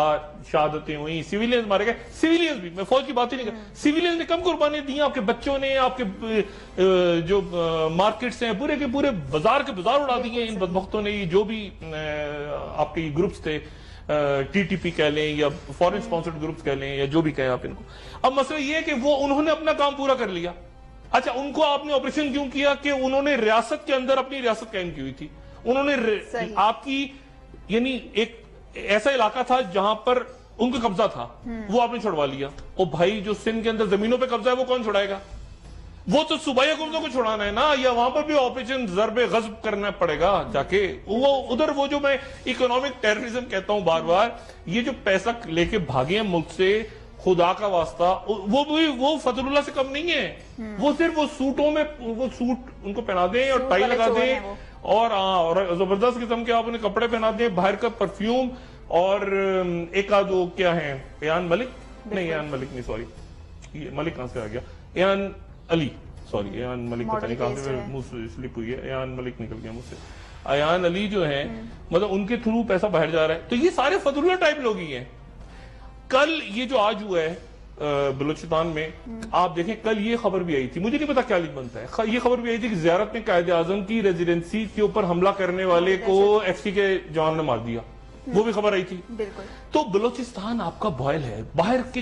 شہادتیں ہوئی, سیویلینز مارے گئے, سیویلینز بھی, میں فوج کی بات ہی نہیں کر, سیویلینز نے کم قربانی دی, آپ کے بچوں نے, آپ کے جو مارکیٹس ہیں پورے کے پورے بازار کے بازار اڑا دیے ان بدبختوں نے. جو بھی آپ کے گروپس تھے, ٹی ٹی پی کہہ لیں یا فورن سپانسرڈ گروپس کہہ لیں یا جو بھی کہیں آپ ان کو. اب مسئلہ یہ ہے کہ وہ انہوں نے اپنا کام پورا کر لیا. اچھا ان کو آپ نے آپریشن کیوں کیا کہ انہوں نے ریاست کے اندر اپنی ریاست قائم کی ہوئی تھی, انہوں نے آپ کی یعنی ایک ایسا علاقہ تھا جہاں پر ان کو قبضہ تھا, وہ آپ نے چھڑوا لیا. اور بھائی جو سندھ کے اندر زمینوں پہ قبضہ ہے وہ کون چھڑائے گا, وہ تو صوبائی حکومتوں کو چھڑانا ہے نا, یا وہاں پر بھی آپریشن ضرب غصب کرنا پڑے گا جا کے. وہ ادھر وہ جو میں اکنامک ٹیررزم کہتا ہوں بار بار, یہ جو پیسہ لے کے بھاگے ہیں ملک سے, خدا کا واسطہ وہ فضل اللہ سے کم نہیں ہے. وہ صرف وہ سوٹوں میں, وہ سوٹ ان کو پہنا دیں اور ٹائی لگا دیں اور زبردست قسم کے آپ انہیں کپڑے پہنا دیں, باہر کا پرفیوم, اور ایک آدھ وہ کیا ہیں, ایان ملک نہیں, سوری ملک کہاں سے آ گیا, ایان علی, سوری ایان ملک پتہ نہیں کہاں سے منہ سے سلپ ہوئی ہے, ایان ملک نکل گیا مجھ سے, ایان علی جو ہیں, مطلب ان کے تھرو پیسہ باہر جا رہا ہے. تو یہ سارے فضل اللہ ٹائپ لوگ ہی ہیں. کل یہ جو آج ہوا ہے بلوچستان میں, آپ دیکھیں کل یہ خبر بھی آئی تھی, مجھے نہیں پتا کیا لکھ بنتا ہے, یہ خبر بھی آئی تھی کہ زیارت میں قائد اعظم کی ریزیڈنسی کے اوپر حملہ کرنے والے کو ایف سی کے جوان نے مار دیا, وہ بھی خبر آئی تھی. تو بلوچستان آپ کا بوائل ہے, باہر کے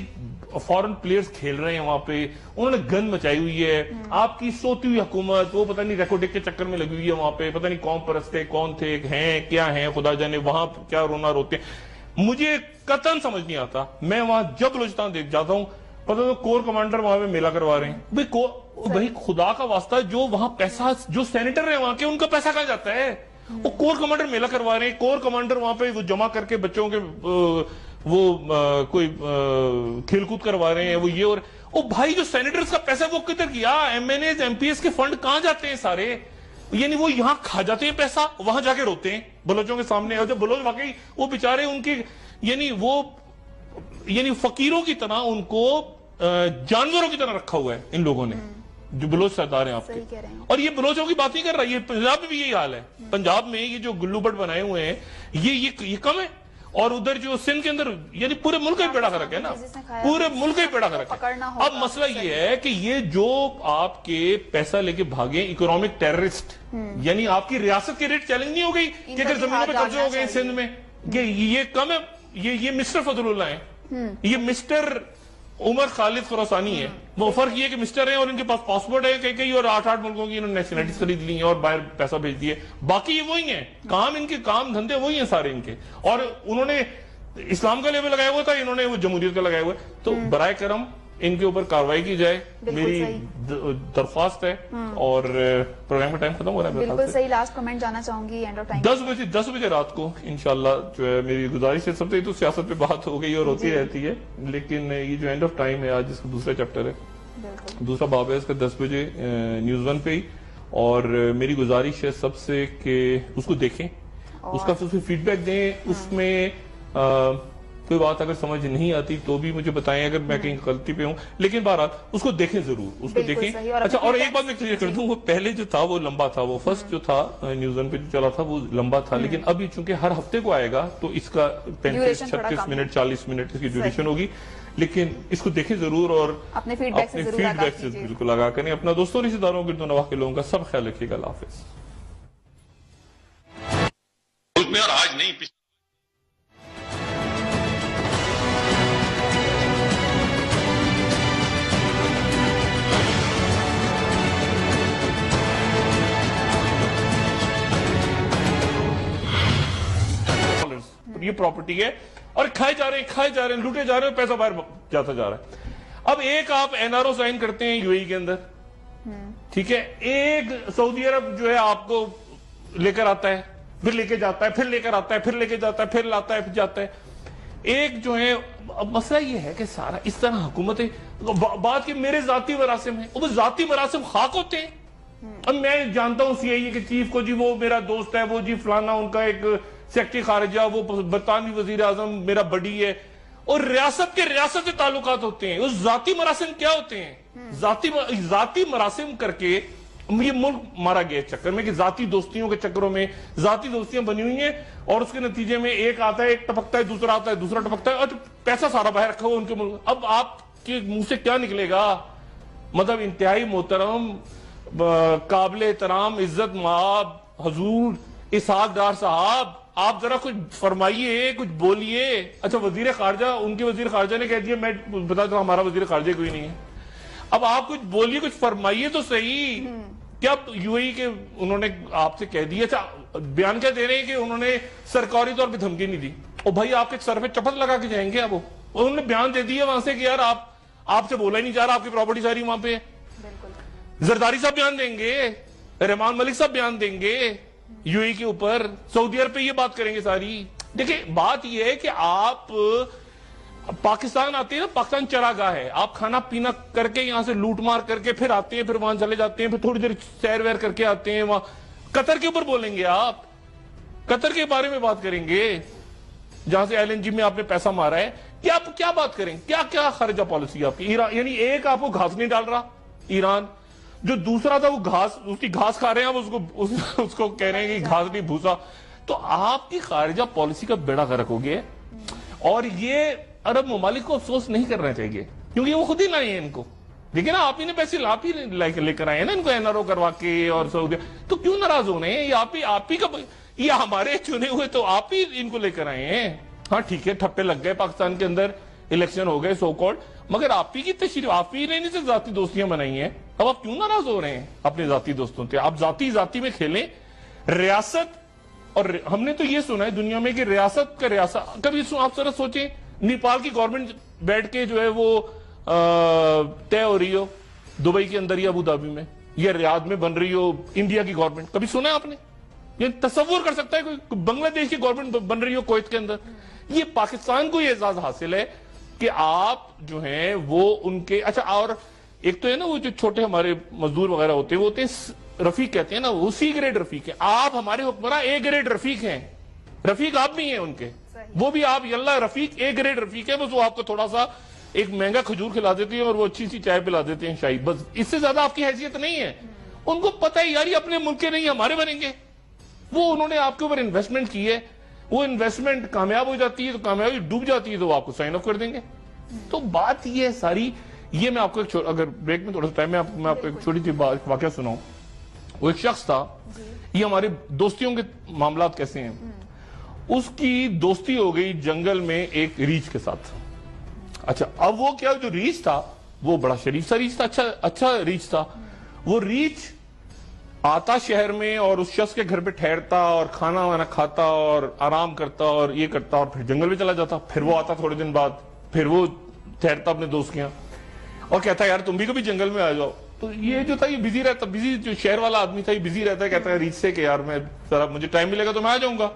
فورن پلیئرز کھیل رہے ہیں وہاں پہ, انہوں نے گن مچائی ہوئی ہے. آپ کی سوتی ہوئی حکومت وہ پتہ نہیں ریکارڈنگ کے چکر میں لگی ہوئی ہے وہاں پہ, پتہ نہیں کون پرستے کون تھے, ہیں کیا ہیں, خدا جانے وہاں کیا رونا روتے ہیں. مجھے قطعاً سمجھ نہیں آتا. میں وہاں جب بلوچستان دیکھ جاتا ہوں, پتہ تو کور کمانڈر وہاں پہ میلہ کروا رہے ہیں. بھائی خدا کا واسطہ, جو وہاں پیسہ, جو سینیٹر ہیں وہاں کے, ان کا پیسہ کہاں جاتا ہے؟ وہ کور کمانڈر میلہ کروا رہے ہیں, کور کمانڈر وہاں پہ وہ جمع کر کے بچوں کے وہ کوئی کھیل کود کروا رہے ہیں, وہ یہ. اور بھائی جو سینیٹرز کا پیسہ وہ کدھر گیا؟ MNAs MPs کے فنڈ کہاں جاتے ہیں سارے؟ یعنی وہ یہاں کھا جاتے ہیں پیسہ, وہاں جا کے روتے ہیں بلوچوں کے سامنے. اور جب بلوچ واقعی وہ بیچارے ان کے یعنی فقیروں کی طرح ان کو جانوروں کی طرح رکھا ہوا ہے ان لوگوں نے, جو بلوچ سردار ہیں آپ کے. اور یہ بلوچوں کی بات نہیں کر رہا, یہ پنجاب میں بھی یہی حال ہے. پنجاب میں یہ جو گلو بٹ بنائے ہوئے ہیں یہ کم ہے, اور ادھر جو سندھ کے اندر یعنی پورے ملک کا بیڑا غرق ہے نا, پورے ملک کا بیڑا غرق ہے. اب مسئلہ یہ ہے کہ یہ جو آپ کے پیسہ لے کے بھاگے اکنامک ٹیررسٹ, یعنی آپ کی ریاست کی ریٹ چیلنج نہیں ہو گئی کہ اگر زمینوں پہ قبضے ہو گئے سندھ میں, یہ کم ہے. یہ مسٹر فضل اللہ ہیں, یہ مسٹر عمر خالد خراسانی ہے. وہ فرق یہ کہ مسٹر ہیں اور ان کے پاس پاسپورٹ ہے کئی اور 8 ملکوں کی انہوں نے نیشنلٹیز خرید لی ہیں اور باہر پیسہ بھیج دیے. باقی یہ وہی ہیں, کام ان کے کام دھندے وہی ہیں سارے ان کے. اور انہوں نے اسلام کا لیبل لگایا ہوا تھا, انہوں نے وہ جمہوریت کا لگایا ہوا ہے. تو برائے کرم ان کے اوپر کاروائی کی جائے, میری درخواست ہے. اور پروگرام کا ٹائم ختم ہو رہا ہے. بالکل صحیح, لاسٹ کمنٹ جانا چاہوں گی, اینڈ آف ٹائم 10 بجے رات کو انشاءاللہ جو ہے میری گزارش ہے. سب سے تو سیاست پہ بات ہو گئی اور ہوتی رہتی ہے, لیکن یہ جو اینڈ آف ٹائم ہے آج, اس کا دوسرا چیپٹر ہے, دوسرا باب ہے اس کا 10 بجے نیوز 1 پہ ہی. اور میری گزارش ہے سب سے کہ اس کو دیکھیں، اس کا فیڈ بیک دیں، اس میں کوئی بات اگر سمجھ نہیں آتی تو بھی مجھے بتائیں اگر میں کہیں غلطی پہ ہوں، لیکن بہرحال اس کو دیکھیں ضرور، اس کو دیکھیں۔ اچھا، اور ایک بات میں کلیئر کر دوں، وہ پہلے جو تھا وہ لمبا تھا، وہ فرسٹ جو تھا نیوز ون پہ جو چلا تھا وہ لمبا تھا، لیکن اب یہ چونکہ ہر ہفتے کو آئے گا تو اس کا 35-36 منٹ 40 منٹ اس کی ڈیوریشن ہوگی، لیکن اس کو دیکھیں ضرور اور اپنے فیڈ بیک سے بالکل آگاہ کریں۔ اپنا دوستوں، رشتہ داروں، گرد و نواح کے لوگوں کا سب خیال رکھیے گا۔ اللہ حافظ۔ ملک میں اور آج نہیں، یہ پراپرٹی ہے اور کھائے جا رہے ہیں، لوٹے جا رہے ہیں، پیسہ باہر جاتا جا رہا ہے۔ اب ایک آپ این آر او سائن کرتے ہیں یو اے ای کے اندر، ٹھیک ہے، ایک سعودی عرب جو ہے آپ کو لے کر آتا ہے، پھر لے کے جاتا ہے، پھر لے کر آتا ہے، پھر لے کے جاتا ہے، پھر لاتا ہے، پھر جاتا ہے۔ ایک جو ہے مسئلہ یہ ہے کہ سارا اس طرح حکومتیں بات کہ میرے ذاتی مراسم ہیں، وہ ذاتی مراسم خاک ہوتے ہیں۔ اب میں جانتا ہوں سی آئی اے کے چیف کو، جی وہ میرا دوست ہے، وہ جی فلانا ان کا ایک سیکرٹری خارجہ، وہ برطانوی وزیر اعظم میرا بڈی ہے، اور ریاست کے ریاست سے تعلقات ہوتے ہیں۔ اس ذاتی مراسم کیا ہوتے ہیں؟ ذاتی مراسم کر کے یہ ملک مارا گیا چکر میں کہ ذاتی دوستیوں کے چکروں میں ذاتی دوستیاں بنی ہوئی ہیں، اور اس کے نتیجے میں ایک آتا ہے، ایک ٹپکتا ہے، دوسرا آتا ہے، دوسرا ٹپکتا ہے، اور پیسہ سارا باہر رکھا ہوا ان کے ملک۔ اب آپ کے منہ سے کیا نکلے گا؟ مطلب انتہائی محترم، قابل احترام، عزت مآب حضور اسحاق ڈار صاحب، آپ ذرا کچھ فرمائیے، کچھ بولیے۔ اچھا، وزیر خارجہ، ان کے وزیر خارجہ نے کہہ دیا، میں بتا دوں ہمارا وزیر خارجہ کوئی نہیں ہے۔ اب آپ کچھ بولیے، کچھ فرمائیے تو صحیح۔ کیا یو اے ای کے انہوں نے آپ سے کہہ دیا؟ اچھا، بیان کیا دے رہے ہیں کہ انہوں نے سرکاری طور پہ دھمکی نہیں دی، اور بھائی آپ کے سر پہ چپل لگا کے جائیں گے اب وہ، انہوں نے بیان دے دیا وہاں سے کہ یار آپ سے بولا ہی نہیں جا رہا، آپ کی پراپرٹی ساری وہاں پہ ہے۔ زرداری صاحب بیان دیں گے، رحمان ملک صاحب بیان دیں گے یو اے کے اوپر، سعودی عرب پہ یہ بات کریں گے ساری۔ دیکھیں، بات یہ ہے کہ آپ پاکستان آتے ہیں نا، پاکستان چراگاہ ہے، آپ کھانا پینا کر کے یہاں سے لوٹ مار کر کے پھر آتے ہیں، پھر وہاں چلے جاتے ہیں، پھر تھوڑی دیر سیر ویر کر کے آتے ہیں۔ وہاں قطر کے اوپر بولیں گے، آپ قطر کے بارے میں بات کریں گے جہاں سے ایل این جی میں آپ نے پیسہ مارا ہے، کیا آپ کیا بات کریں؟ کیا خارجہ پالیسی آپ کی؟ ایران، یعنی ایک آپ کو گھاس نہیں ڈال رہا ایران، جو دوسرا تھا وہ گھاس، اس کی گھاس کھا رہے ہیں، آپ اس کو کہہ رہے ہیں کہ گھاس نہیں بھوسا۔ تو آپ کی خارجہ پالیسی کا بیڑا غرق ہو گیا، اور یہ عرب ممالک کو افسوس نہیں کرنا چاہیے، کیونکہ وہ خود ہی لائے ہیں ان کو۔ دیکھیں نا، آپ ہی نے پیسے آپ ہی لے کر آئے ہیں نا ان کو این آر او کروا کے، اور سعودی، تو کیوں ناراض ہو رہے ہیں؟ یہ آپ ہی کا، یہ ہمارے چنے ہوئے تو آپ ہی ان کو لے کر آئے ہیں۔ ہاں ٹھیک ہے، ٹھپے لگ گئے پاکستان کے اندر، الیکشن ہو گئے سو کالڈ، مگر آپ ہی کی تشریف، آپ ہی نے ان سے ذاتی دوستیاں بنائی ہیں، اب آپ کیوں ناراض ہو رہے ہیں اپنے ذاتی دوستوں سے؟ آپ ذاتی میں کھیلیں۔ ریاست، اور ہم نے تو یہ سنا ہے دنیا میں کہ ریاست کا ریاست، کبھی آپ ذرا سوچیں، نیپال کی گورنمنٹ بیٹھ کے جو ہے وہ طے ہو رہی ہو دبئی کے اندر یا ابو دھابی میں یا ریاض میں بن رہی ہو انڈیا کی گورنمنٹ، کبھی سنا ہے آپ نے؟ یہ تصور کر سکتا ہے کوئی بنگلہ دیش کی گورنمنٹ بن رہی ہو کویت کے اندر؟ یہ پاکستان کو یہ اعزاز حاصل ہے کہ آپ جو ہیں وہ ان کے، اچھا، اور ایک تو ہے نا وہ جو چھوٹے ہمارے مزدور وغیرہ ہوتے ہیں، وہ ہوتے ہیں رفیق کہتے ہیں نا، وہ سی گریڈ رفیق ہیں، آپ ہمارے حکمراں اے گریڈ رفیق ہیں، رفیق آپ بھی ہیں ان کے، وہ بھی آپ یلا رفیق اے گریڈ رفیق ہے، بس وہ آپ کو تھوڑا سا ایک مہنگا کھجور کھلا دیتے ہیں اور وہ اچھی سی چائے پلا دیتے ہیں شاہی، بس اس سے زیادہ آپ کی حیثیت نہیں ہے۔ ان کو پتہ ہے یار یہ اپنے ملک کے نہیں ہمارے بنیں گے، وہ انہوں نے آپ کے اوپر انویسٹمنٹ کی ہے، وہ انویسٹمنٹ کامیاب ہو جاتی ہے تو کامیابی ڈوب جاتی ہے تو وہ آپ کو سائن اپ کر دیں گے۔ تو بات یہ ہے ساری، یہ میں آپ کو اگر بریک میں تھوڑا سا ٹائم میں آپ کو ایک چھوٹی سی واقعہ سناؤں۔ وہ ایک شخص تھا، یہ ہمارے دوستیوں کے معاملات کیسے ہیں، اس کی دوستی ہو گئی جنگل میں ایک ریچھ کے ساتھ۔ اچھا، اب وہ کیا، جو ریچھ تھا وہ بڑا شریف سا ریچھ تھا، اچھا ریچھ تھا۔ وہ ریچھ آتا شہر میں اور اس شخص کے گھر پہ ٹھہرتا اور کھانا وانا کھاتا اور آرام کرتا اور یہ کرتا، اور پھر جنگل میں چلا جاتا، پھر وہ آتا تھوڑے دن بعد، پھر وہ ٹھہرتا اپنے دوست کے یہاں اور کہتا یار تم بھی کبھی جنگل میں آ جاؤ۔ تو یہ جو تھا یہ بزی رہتا، بزی جو شہر والا آدمی تھا یہ بزی رہتا ہے، کہتا ہے ریچھ سے کہ یار میں ذرا مجھے ٹائم ملے گا تو میں آ جاؤں گا۔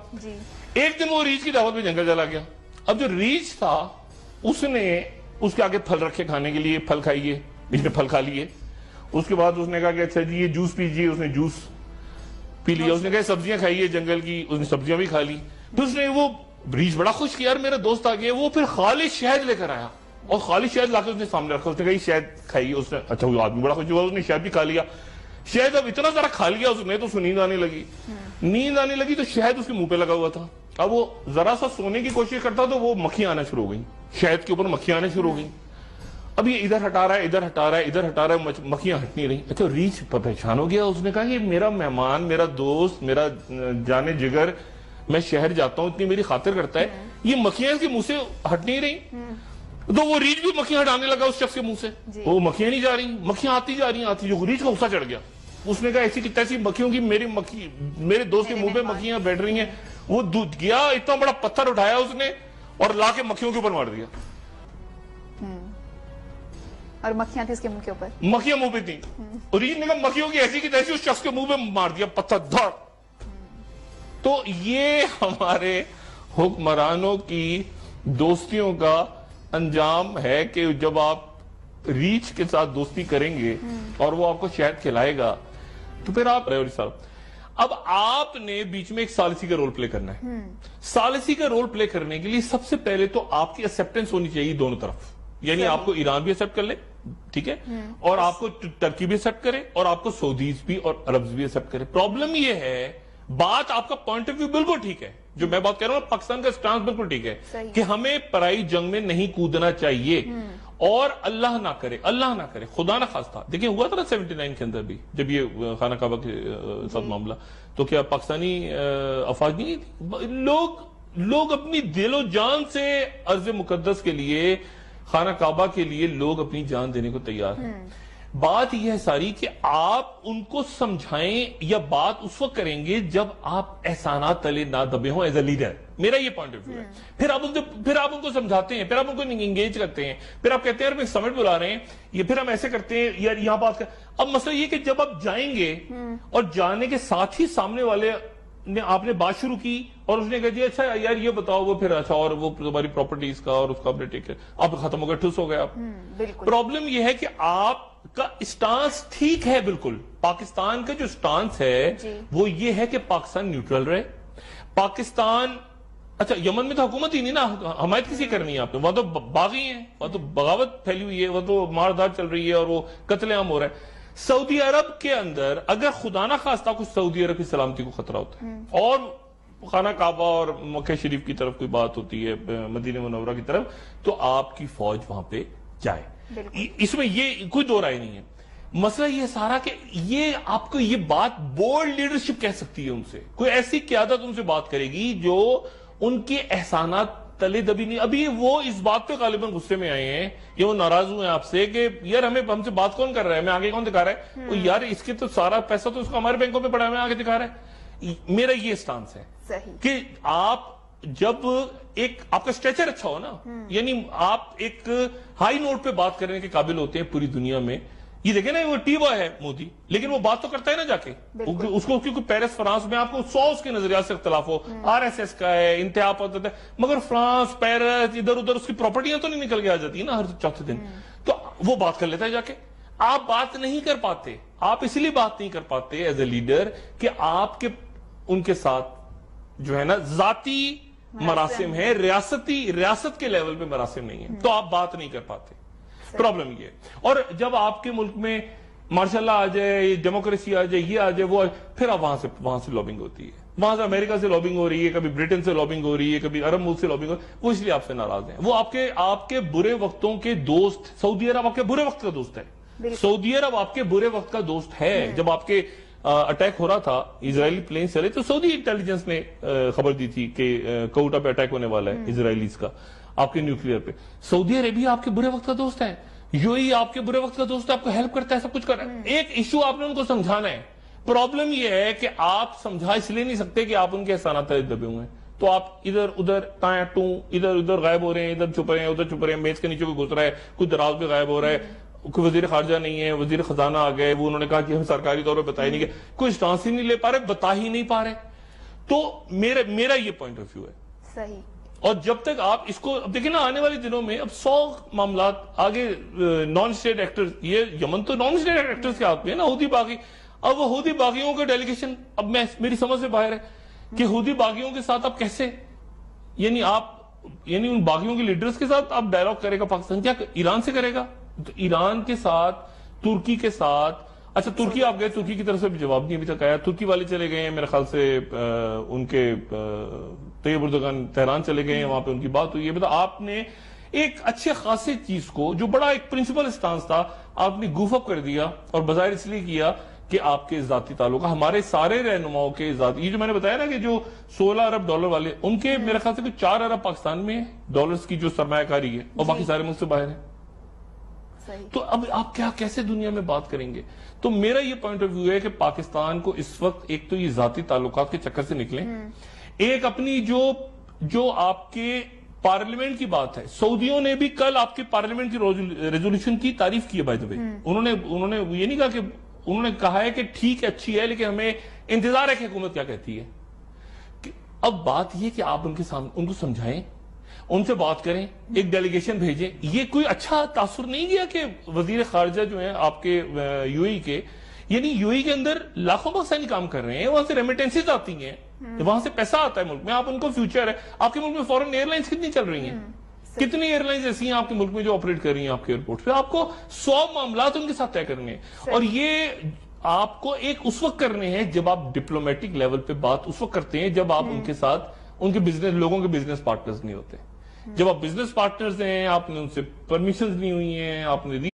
ایک دن وہ ریچھ کی دعوت میں جنگل چلا گیا۔ اب جو ریچھ تھا اس نے اس کے آگے پھل رکھے کھانے کے لیے، پھل کھائیے، اس نے پھل کھا لیے، اس کے بعد اس نے کہا کہ اچھا جی یہ جوس پیجیے، اس نے جوس پی لیا، اس نے کہا سبزیاں کھائیے جنگل کی، اس نے سبزیاں بھی کھا لی. پھر اس نے وہ ریچھ بڑا خوش کیا، یار میرا دوست آ گیا. وہ پھر خالص شہد لے کر آیا اور خالص شہد لا کے اس نے سامنے رکھا. اس نے کہا یہ شہد کھائیے. اس نے اچھا وہ آدمی بڑا خوش ہوا، اس نے شہد بھی کھا لیا. شہد اب اتنا سارا کھا لیا اس نے تو نیند آنے لگی. نیند آنے لگی تو شہد اس کے منہ پہ لگا ہوا تھا. اب وہ ذرا سا سونے کی کوشش کرتا تو وہ مکھیاں آنا شروع ہو گئی، شہد کے اوپر مکھیاں آنا شروع ہو گئی. اب یہ ادھر ہٹا رہا ہے، ادھر ہٹا رہا ہے، ادھر ہٹا رہا ہے، مکھیاں ہٹ نہیں رہی. اچھا ریچھ پریشان ہو گیا. اس نے کہا کہ میرا مہمان، میرا دوست، میرا جانے جگر، میں شہر جاتا ہوں اتنی میری خاطر کرتا ہے، یہ مکھیاں اس کے منہ سے ہٹ نہیں رہی. تو وہ ریچھ بھی مکھیاں ہٹانے لگا اس شخص کے منہ سے. وہ مکھیاں نہیں جا رہی، مکھیاں آتی جا رہی ہیں، آتی. جو ریچھ کا غصہ چڑھ گیا. اس نے کہا ایسی کی تیسی مکھیوں کی میرے دوست کے منہ پہ مکھیاں بیٹھ رہی ہیں. وہ گیا اتنا بڑا پتھر اٹھایا اس نے اور لا کے مکھیوں کے اوپر مار دیا. اور مکھیاں تھی اس کے منہ کے اوپر، مکھیاں منہ پہ تھی. اور ریچھ نے کہا مکھیوں کی ایسی کی تیسی اس شخص کے منہ پہ مار دیا پتھر دھڑ. تو یہ ہمارے حکمرانوں کی دوستیوں کا انجام ہے کہ جب آپ ریچھ کے ساتھ دوستی کریں گے اور وہ آپ کو شہد کھلائے گا تو پھر آپ اب آپ نے بیچ میں ایک ثالثی کا رول پلے کرنا ہے. ثالثی کا رول پلے کرنے کے لیے سب سے پہلے تو آپ کی ایکسپٹنس ہونی چاہیے دونوں طرف. یعنی آپ کو ایران بھی ایکسپٹ کر لے، ٹھیک ہے، اور آپ کو ترکی بھی ایکسپٹ کرے، اور آپ کو سعودیز بھی اور عربز بھی ایکسپٹ کرے. پرابلم یہ ہے، بات آپ کا پوائنٹ آف ویو بالکل ٹھیک ہے، جو میں بات کہہ رہا ہوں پاکستان کا سٹانس بالکل ٹھیک ہے کہ ہمیں پرائی جنگ میں نہیں کودنا چاہیے. اور اللہ نہ کرے خدا نہ خواستہ. دیکھیں ہوا تھا نا 79 کے اندر بھی جب یہ خانہ کعبہ کے ساتھ معاملہ، تو کیا پاکستانی افواج نہیں تھی؟ لوگ اپنی دل و جان سے ارض مقدس کے لیے، خانہ کعبہ کے لیے لوگ اپنی جان دینے کو تیار ہیں. بات یہ ہے ساری کہ آپ ان کو سمجھائیں، یا بات اس وقت کریں گے جب آپ احسانات تلے نہ دبے ہوں ایز اے لیڈر. میرا یہ پوائنٹ آف ویو ہے. پھر آپ ان کو سمجھاتے ہیں، پھر آپ ان کو انگیج کرتے ہیں، پھر آپ کہتے ہیں یار میں سمٹ بلا رہے ہیں، یہ پھر ہم ایسے کرتے ہیں یار یہاں بات کر. اب مسئلہ یہ کہ جب آپ جائیں گے اور جانے کے ساتھ ہی سامنے والے نے آپ نے بات شروع کی اور اس نے کہا جی اچھا یار یہ بتاؤ، وہ پھر اچھا اور وہ تمہاری پراپرٹیز کا اور اس کا اپنے ٹیک ہے، آپ ختم ہو گئے، ٹھوس ہو گئے آپ. پرابلم یہ ہے کہ آپ کا اسٹانس ٹھیک ہے بالکل. پاکستان کا جو اسٹانس ہے وہ یہ ہے کہ پاکستان نیوٹرل رہے. پاکستان اچھا یمن میں تو حکومت ہی نہیں نا، حمایت کسی کرنی ہے آپ نے، وہاں تو باغی ہیں، وہاں تو بغاوت پھیلی ہوئی ہے، وہاں تو ماردار چل رہی ہے اور وہ قتل عام ہو رہا ہے. سعودی عرب کے اندر اگر خدا نہ خواستہ کچھ سعودی عرب کی سلامتی کو خطرہ ہوتا ہے اور خانہ کعبہ اور مکہ شریف کی طرف کوئی بات ہوتی ہے، مدینہ منورہ کی طرف، تو آپ کی فوج وہاں پہ جائے. اس میں یہ کوئی دو رائے نہیں ہے. مسئلہ یہ سارا کہ یہ آپ کو یہ بات بولڈ لیڈرشپ کہہ سکتی ہے ان سے، کوئی ایسی قیادت ان سے بات کرے گی جو ان کے احسانات تلے دبی نہیں. ابھی وہ اس بات پہ غالباً غصے میں آئے ہیں یا وہ ناراض ہوئے ہیں آپ سے کہ یار ہم سے بات کون کر رہا ہے، میں آگے کون دکھا رہا ہے، وہ یار اس کے تو سارا پیسہ تو اس کو ہمارے بینکوں میں پڑا ہے، میں آگے دکھا رہا ہے. میرا یہ سٹانس ہے کہ آپ جب ایک آپ کا اسٹریچر اچھا ہو نا، یعنی آپ ایک ہائی نوٹ پہ بات کرنے کے قابل ہوتے ہیں پوری دنیا میں. یہ دیکھیں نا وہ ٹی بوائے ہے مودی، لیکن وہ بات تو کرتا ہے نا جا کے اس کو، کیونکہ پیرس فرانس میں آپ کو 100 اس کے نظریات سے اختلاف ہو، آر ایس ایس کا ہے، انتہا پسند ہے، مگر فرانس پیرس ادھر ادھر اس کی پراپرٹیاں تو نہیں نکل کے آ جاتی نا ہر چوتھے دن. تو وہ بات کر لیتا ہے جا کے. آپ بات نہیں کر پاتے، آپ اس لیے بات نہیں کر پاتے ایز اے لیڈر کہ آپ کے ان کے ساتھ جو ہے نا ذاتی مراسم ہے، ریاست کے لیول پہ مراسم نہیں ہے، تو آپ بات نہیں کر پاتے. پرابلم یہ ہے. اور جب آپ کے ملک میں ماشاء اللہ آ جائے، ڈیموکریسی آ جائے، یہ آ جائے، وہ پھر آپ وہاں سے لابنگ ہوتی ہے، وہاں سے امریکہ سے لابنگ ہو رہی ہے، کبھی برٹن سے لابنگ ہو رہی ہے، کبھی عرب ملک سے لابنگ ہو رہی ہے. وہ اس لیے آپ سے ناراض ہیں. وہ آپ کے برے وقتوں کے دوست. سعودی عرب آپ کے برے وقت کا دوست ہے. سعودی عرب آپ کے برے وقت کا دوست ہے. جب آپ کے اٹیک ہو رہا تھا، اسرائیلی پلین چلے، تو سعودی انٹیلیجنس نے خبر دی تھی کہ کوٹا پہ اٹیک ہونے والا ہے اسرائیلیز کا، آپ کے نیوکلیئر پہ. سعودی عربیہ آپ کے برے وقت کا دوست ہے. یو اے ای آپ کے برے وقت کا دوست ہے، آپ کو ہیلپ کرتا ہے، سب کچھ کر رہا ہے. ایک ایشو آپ نے ان کو سمجھانا ہے. پرابلم یہ ہے کہ آپ سمجھا اس لیے نہیں سکتے کہ آپ ان کے احسانات تلے دبے ہوئے ہیں. تو آپ ادھر ادھر تائیں ٹوں ادھر ادھر غائب ہو رہے ہیں، ادھر چھپ رہے ہیں، ادھر چھپ رہے ہیں، میز کے نیچے کوئی گھس رہا ہے، کوئی دراز پہ غائب ہو رہا ہے، کوئی وزیر خارجہ نہیں ہے، وزیر خزانہ آ گئے، وہ انہوں نے کہا کہ ہم سرکاری طور پہ بتائی نہیں گئے، کوئی اسٹانس ہی نہیں لے پا رہے، بتا ہی نہیں پا رہے. تو میرا یہ پوائنٹ آف ویو ہے. صحیح. اور جب تک آپ اس کو اب دیکھیں نا آنے والے دنوں میں اب 100 معاملات آگے نان اسٹیٹ ایکٹرز، یہ یمن تو نان اسٹیٹ ایکٹرز کے ہاتھ میں ہے نا، حوثی باغی، اب وہ حوثی باغیوں کا ڈیلیگیشن اب میری سمجھ سے باہر ہے کہ حوثی باغیوں کے ساتھ اب کیسے، یعنی ان باغیوں کے لیڈرز کے ساتھ آپ ڈائیلاگ کرے گا پاکستان، کیا ایران سے کرے گا؟ تو ایران کے ساتھ، ترکی کے ساتھ، اچھا ترکی آپ گئے، ترکی کی طرف سے بھی جواب نہیں ابھی تک آیا، ترکی والے چلے گئے ہیں میرے خیال سے، ان کے طیب اردگان تہران چلے گئے ہیں، وہاں پہ ان کی بات ہوئی ہے، مطلب آپ نے ایک اچھے خاصے چیز کو جو بڑا ایک پرنسپل اسٹانس تھا آپ نے گوف اپ کر دیا، اور بظاہر اس لیے کیا کہ آپ کے ذاتی تعلق، ہمارے سارے رہنماؤں کے ذاتی، یہ جو میں نے بتایا نا کہ جو 16 ارب ڈالر والے، ان کے میرے خیال سے کوئی 4 ارب پاکستان میں ڈالرز کی جو سرمایہ کاری ہے، اور باقی سارے ملک سے باہر ہیں۔ تو اب آپ کیسے دنیا میں بات کریں گے؟ تو میرا یہ پوائنٹ آف ویو ہے کہ پاکستان کو اس وقت ایک تو یہ ذاتی تعلقات کے چکر سے نکلیں، ایک اپنی جو آپ کے پارلیمنٹ کی بات ہے، سعودیوں نے بھی کل آپ کے پارلیمنٹ کی ریزولوشن کی تعریف کی ہے بائی دا وے، انہوں نے یہ نہیں کہا کہ، انہوں نے کہا ہے کہ ٹھیک ہے اچھی ہے لیکن ہمیں انتظار ہے کہ حکومت کیا کہتی ہے۔ اب بات یہ کہ آپ ان کے سامنے ان کو سمجھائیں، ان سے بات کریں، ایک ڈیلیگیشن بھیجیں، یہ کوئی اچھا تاثر نہیں گیا کہ وزیر خارجہ جو ہیں آپ کے یو اے کے، یعنی یو اے کے اندر لاکھوں پاکستانی کام کر رہے ہیں، وہاں سے ریمیٹنسز آتی ہیں، وہاں سے پیسہ آتا ہے ملک میں، آپ ان کو فیوچر ہے، آپ کے ملک میں فورن ایئر لائنز کتنی چل رہی ہیں، کتنی ایئر لائنز ایسی ہیں آپ کے ملک میں جو آپریٹ کر رہی ہیں آپ کے ایئرپورٹ پہ، آپ کو 100 معاملات ان کے ساتھ طے کرنے ہیں، اور یہ آپ کو ایک اس وقت کرنے ہیں جب آپ ڈپلومیٹک لیول پہ بات اس وقت کرتے ہیں جب آپ ان کے ساتھ ان کے بزنس لوگوں کے بزنس پارٹنرز نہیں ہوتے، جب آپ بزنس پارٹنرز ہیں، آپ نے ان سے پرمیشنز نہیں ہوئی ہیں، آپ نے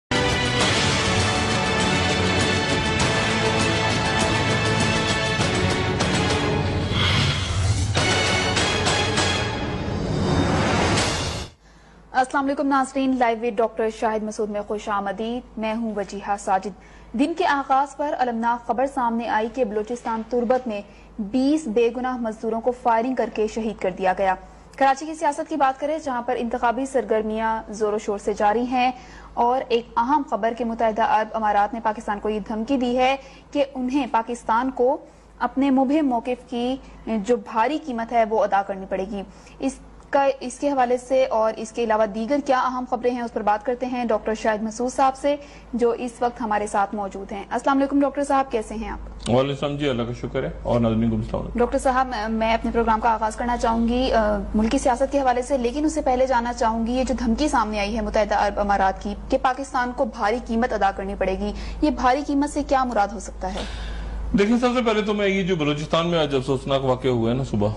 السلام علیکم ناظرین، لائیو ویڈ ڈاکٹر شاہد مسعود میں خوش آمدید، میں ہوں وجیحہ ساجد۔ دن کے آغاز پر المناک خبر سامنے آئی کہ بلوچستان تربت میں 20 بے گناہ مزدوروں کو فائرنگ کر کے شہید کر دیا گیا۔ کراچی کی سیاست کی بات کریں جہاں پر انتخابی سرگرمیاں زور و شور سے جاری ہیں، اور ایک اہم خبر کہ متحدہ عرب امارات نے پاکستان کو یہ دھمکی دی ہے کہ انہیں پاکستان کو اپنے مبہم موقف کی جو بھاری قیمت ہے وہ ادا کرنی پڑے گی۔ اس کے حوالے سے اور اس کے علاوہ دیگر کیا اہم خبریں ہیں اس پر بات کرتے ہیں ڈاکٹر شاہد مسعود صاحب سے جو اس وقت ہمارے ساتھ موجود ہیں۔ السلام علیکم ڈاکٹر صاحب، کیسے ہیں آپ؟ وعلیکم السلام جی، اللہ کا شکر ہے، اور ناظرین کو السلام علیکم۔ ڈاکٹر صاحب، میں اپنے پروگرام کا آغاز کرنا چاہوں گی ملکی سیاست کے حوالے سے، لیکن اس سے پہلے جاننا چاہوں گی یہ جو دھمکی سامنے آئی ہے متحدہ عرب امارات کی کہ پاکستان کو بھاری قیمت ادا کرنی پڑے گی، یہ بھاری قیمت سے کیا مراد ہو سکتا ہے؟ دیکھیں، سب سے پہلے تو میں یہ جو بلوچستان میں آج افسوسناک واقعہ ہوا ہے نا صبح،